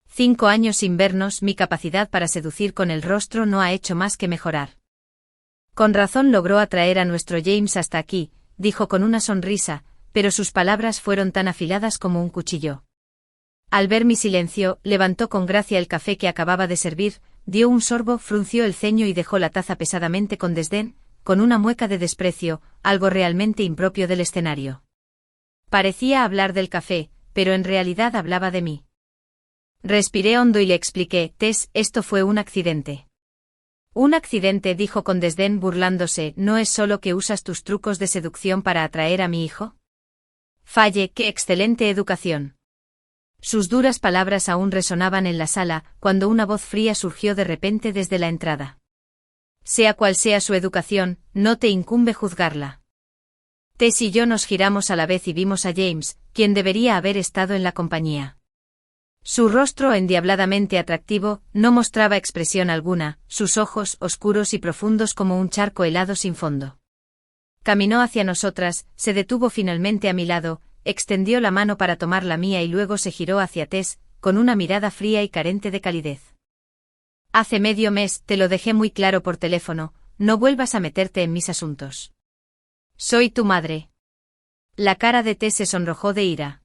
Speaker 1: 5 años sin vernos, mi capacidad para seducir con el rostro no ha hecho más que mejorar. Con razón logró atraer a nuestro James hasta aquí, dijo con una sonrisa, pero sus palabras fueron tan afiladas como un cuchillo. Al ver mi silencio, levantó con gracia el café que acababa de servir, dio un sorbo, frunció el ceño y dejó la taza pesadamente con desdén, con una mueca de desprecio, algo realmente impropio del escenario. Parecía hablar del café, pero en realidad hablaba de mí. Respiré hondo y le expliqué, Tess, esto fue un accidente. Un accidente, dijo con desdén burlándose, ¿no es solo que usas tus trucos de seducción para atraer a mi hijo? Falle, qué excelente educación. Sus duras palabras aún resonaban en la sala, cuando una voz fría surgió de repente desde la entrada. Sea cual sea su educación, no te incumbe juzgarla. Tess y yo nos giramos a la vez y vimos a James, quien debería haber estado en la compañía. Su rostro endiabladamente atractivo, no mostraba expresión alguna, sus ojos, oscuros y profundos como un charco helado sin fondo. Caminó hacia nosotras, se detuvo finalmente a mi lado, extendió la mano para tomar la mía y luego se giró hacia Tess, con una mirada fría y carente de calidez. Hace medio mes, te lo dejé muy claro por teléfono, no vuelvas a meterte en mis asuntos. Soy tu madre. La cara de Tess se sonrojó de ira.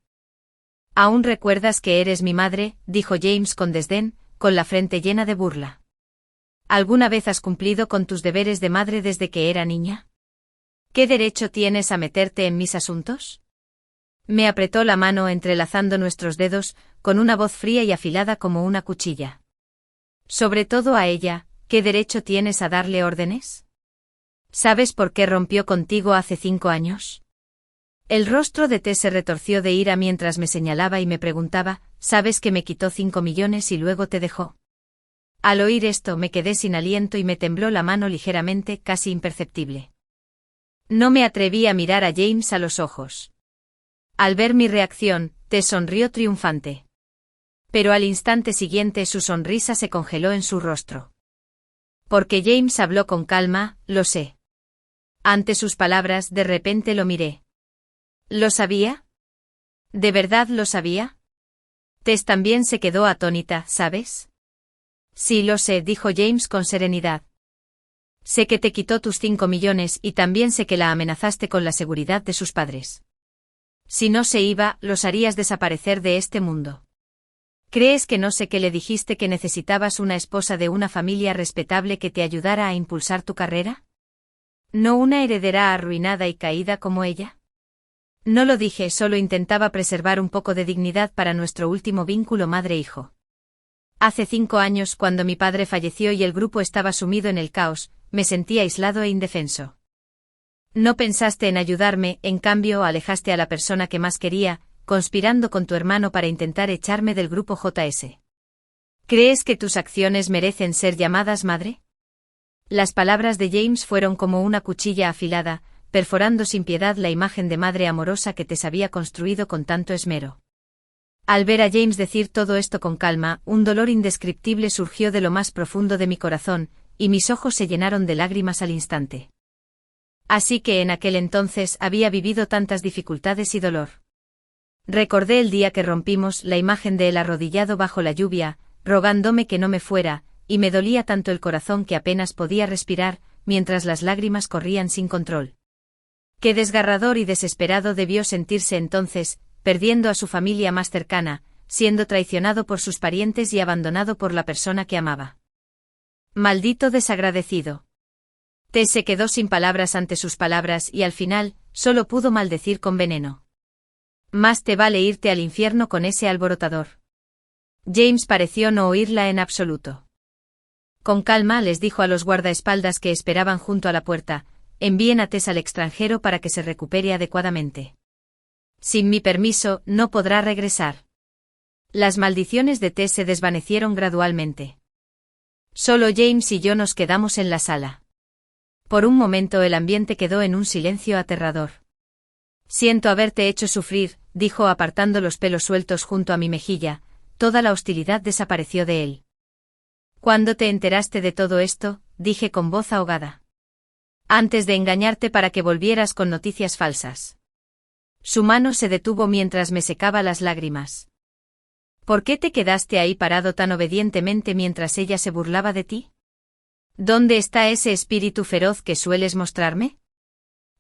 Speaker 1: ¿Aún recuerdas que eres mi madre?, dijo James con desdén, con la frente llena de burla. ¿Alguna vez has cumplido con tus deberes de madre desde que era niña? ¿Qué derecho tienes a meterte en mis asuntos? Me apretó la mano entrelazando nuestros dedos, con una voz fría y afilada como una cuchilla. Sobre todo a ella, ¿qué derecho tienes a darle órdenes? ¿Sabes por qué rompió contigo hace 5 años? El rostro de Tess se retorció de ira mientras me señalaba y me preguntaba, ¿sabes que me quitó 5 millones y luego te dejó? Al oír esto me quedé sin aliento y me tembló la mano ligeramente, casi imperceptible. No me atreví a mirar a James a los ojos. Al ver mi reacción, Tess sonrió triunfante. Pero al instante siguiente su sonrisa se congeló en su rostro. Porque James habló con calma, lo sé. Ante sus palabras de repente lo miré. ¿Lo sabía? ¿De verdad lo sabía? Tess también se quedó atónita, ¿sabes? Sí, lo sé, dijo James con serenidad. Sé que te quitó tus 5 millones y también sé que la amenazaste con la seguridad de sus padres. Si no se iba, los harías desaparecer de este mundo. ¿Crees que no sé que le dijiste que necesitabas una esposa de una familia respetable que te ayudara a impulsar tu carrera? ¿No una heredera arruinada y caída como ella? No lo dije, solo intentaba preservar un poco de dignidad para nuestro último vínculo madre-hijo. Hace 5 años, cuando mi padre falleció y el grupo estaba sumido en el caos, me sentí aislado e indefenso. No pensaste en ayudarme, en cambio alejaste a la persona que más quería, conspirando con tu hermano para intentar echarme del grupo JS. ¿Crees que tus acciones merecen ser llamadas madre? Las palabras de James fueron como una cuchilla afilada, perforando sin piedad la imagen de madre amorosa que Tess había construido con tanto esmero. Al ver a James decir todo esto con calma, un dolor indescriptible surgió de lo más profundo de mi corazón, y mis ojos se llenaron de lágrimas al instante. Así que en aquel entonces había vivido tantas dificultades y dolor. Recordé el día que rompimos, la imagen de él arrodillado bajo la lluvia, rogándome que no me fuera, y me dolía tanto el corazón que apenas podía respirar, mientras las lágrimas corrían sin control. Qué desgarrador y desesperado debió sentirse entonces, perdiendo a su familia más cercana, siendo traicionado por sus parientes y abandonado por la persona que amaba. Maldito desagradecido. Tess se quedó sin palabras ante sus palabras y al final, solo pudo maldecir con veneno. Más te vale irte al infierno con ese alborotador. James pareció no oírla en absoluto. Con calma les dijo a los guardaespaldas que esperaban junto a la puerta, envíen a Tess al extranjero para que se recupere adecuadamente. Sin mi permiso, no podrá regresar. Las maldiciones de Tess se desvanecieron gradualmente. Solo James y yo nos quedamos en la sala. Por un momento el ambiente quedó en un silencio aterrador. Siento haberte hecho sufrir, dijo apartando los pelos sueltos junto a mi mejilla, toda la hostilidad desapareció de él. ¿Cuándo te enteraste de todo esto?, dije con voz ahogada. Antes de engañarte para que volvieras con noticias falsas. Su mano se detuvo mientras me secaba las lágrimas. ¿Por qué te quedaste ahí parado tan obedientemente mientras ella se burlaba de ti? ¿Dónde está ese espíritu feroz que sueles mostrarme?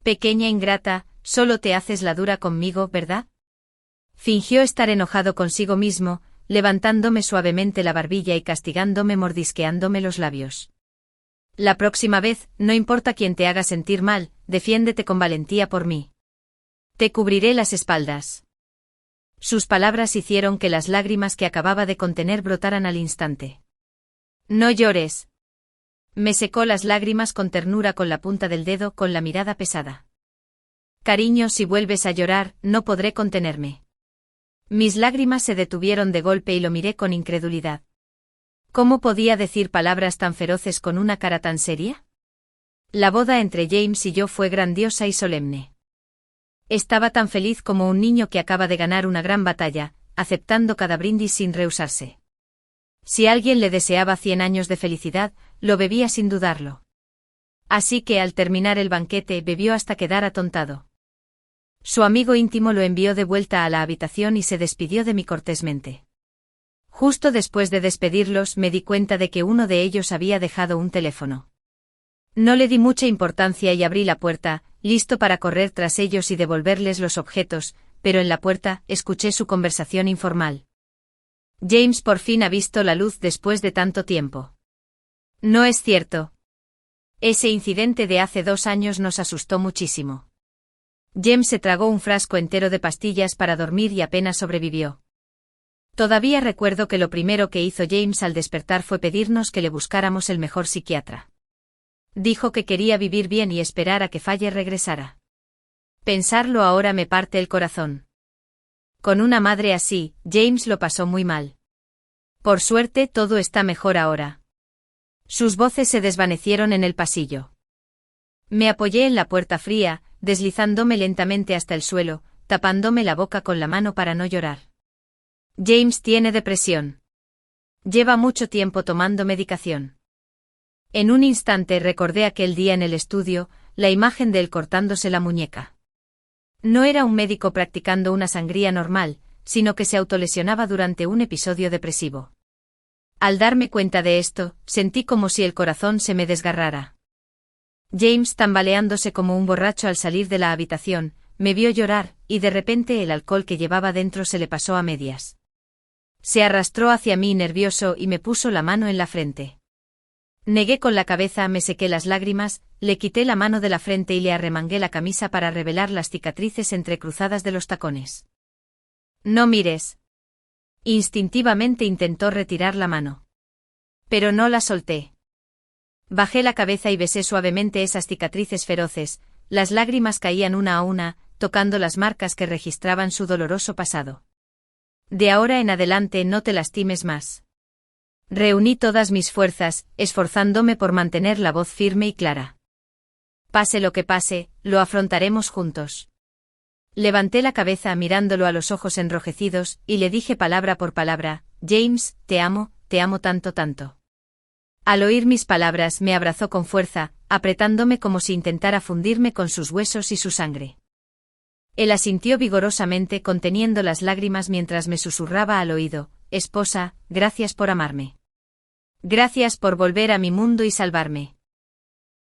Speaker 1: Pequeña ingrata, solo te haces la dura conmigo, ¿verdad? Fingió estar enojado consigo mismo, levantándome suavemente la barbilla y castigándome mordisqueándome los labios. La próxima vez, no importa quién te haga sentir mal, defiéndete con valentía por mí. Te cubriré las espaldas. Sus palabras hicieron que las lágrimas que acababa de contener brotaran al instante. No llores. Me secó las lágrimas con ternura con la punta del dedo, con la mirada pesada. Cariño, si vuelves a llorar, no podré contenerme. Mis lágrimas se detuvieron de golpe y lo miré con incredulidad. ¿Cómo podía decir palabras tan feroces con una cara tan seria? La boda entre James y yo fue grandiosa y solemne. Estaba tan feliz como un niño que acaba de ganar una gran batalla, aceptando cada brindis sin rehusarse. Si alguien le deseaba 100 años de felicidad, lo bebía sin dudarlo. Así que al terminar el banquete bebió hasta quedar atontado. Su amigo íntimo lo envió de vuelta a la habitación y se despidió de mí cortésmente. Justo después de despedirlos me di cuenta de que uno de ellos había dejado un teléfono. No le di mucha importancia y abrí la puerta, listo para correr tras ellos y devolverles los objetos, pero en la puerta escuché su conversación informal. James por fin ha visto la luz después de tanto tiempo. No es cierto. Ese incidente de hace 2 años nos asustó muchísimo. James se tragó un frasco entero de pastillas para dormir y apenas sobrevivió. Todavía recuerdo que lo primero que hizo James al despertar fue pedirnos que le buscáramos el mejor psiquiatra. Dijo que quería vivir bien y esperar a que Faye regresara. Pensarlo ahora me parte el corazón. Con una madre así, James lo pasó muy mal. Por suerte todo está mejor ahora. Sus voces se desvanecieron en el pasillo. Me apoyé en la puerta fría, deslizándome lentamente hasta el suelo, tapándome la boca con la mano para no llorar. James tiene depresión. Lleva mucho tiempo tomando medicación. En un instante recordé aquel día en el estudio, la imagen de él cortándose la muñeca. No era un médico practicando una sangría normal, sino que se autolesionaba durante un episodio depresivo. Al darme cuenta de esto, sentí como si el corazón se me desgarrara. James, tambaleándose como un borracho al salir de la habitación, me vio llorar, y de repente el alcohol que llevaba dentro se le pasó a medias. Se arrastró hacia mí nervioso y me puso la mano en la frente. Negué con la cabeza, me sequé las lágrimas, le quité la mano de la frente y le arremangué la camisa para revelar las cicatrices entrecruzadas de los tacones. No mires. Instintivamente intentó retirar la mano. Pero no la solté. Bajé la cabeza y besé suavemente esas cicatrices feroces, las lágrimas caían una a una, tocando las marcas que registraban su doloroso pasado. De ahora en adelante no te lastimes más. Reuní todas mis fuerzas, esforzándome por mantener la voz firme y clara. Pase lo que pase, lo afrontaremos juntos. Levanté la cabeza mirándolo a los ojos enrojecidos, y le dije palabra por palabra, James, te amo tanto tanto. Al oír mis palabras me abrazó con fuerza, apretándome como si intentara fundirme con sus huesos y su sangre. Él asintió vigorosamente conteniendo las lágrimas mientras me susurraba al oído, esposa, gracias por amarme. Gracias por volver a mi mundo y salvarme.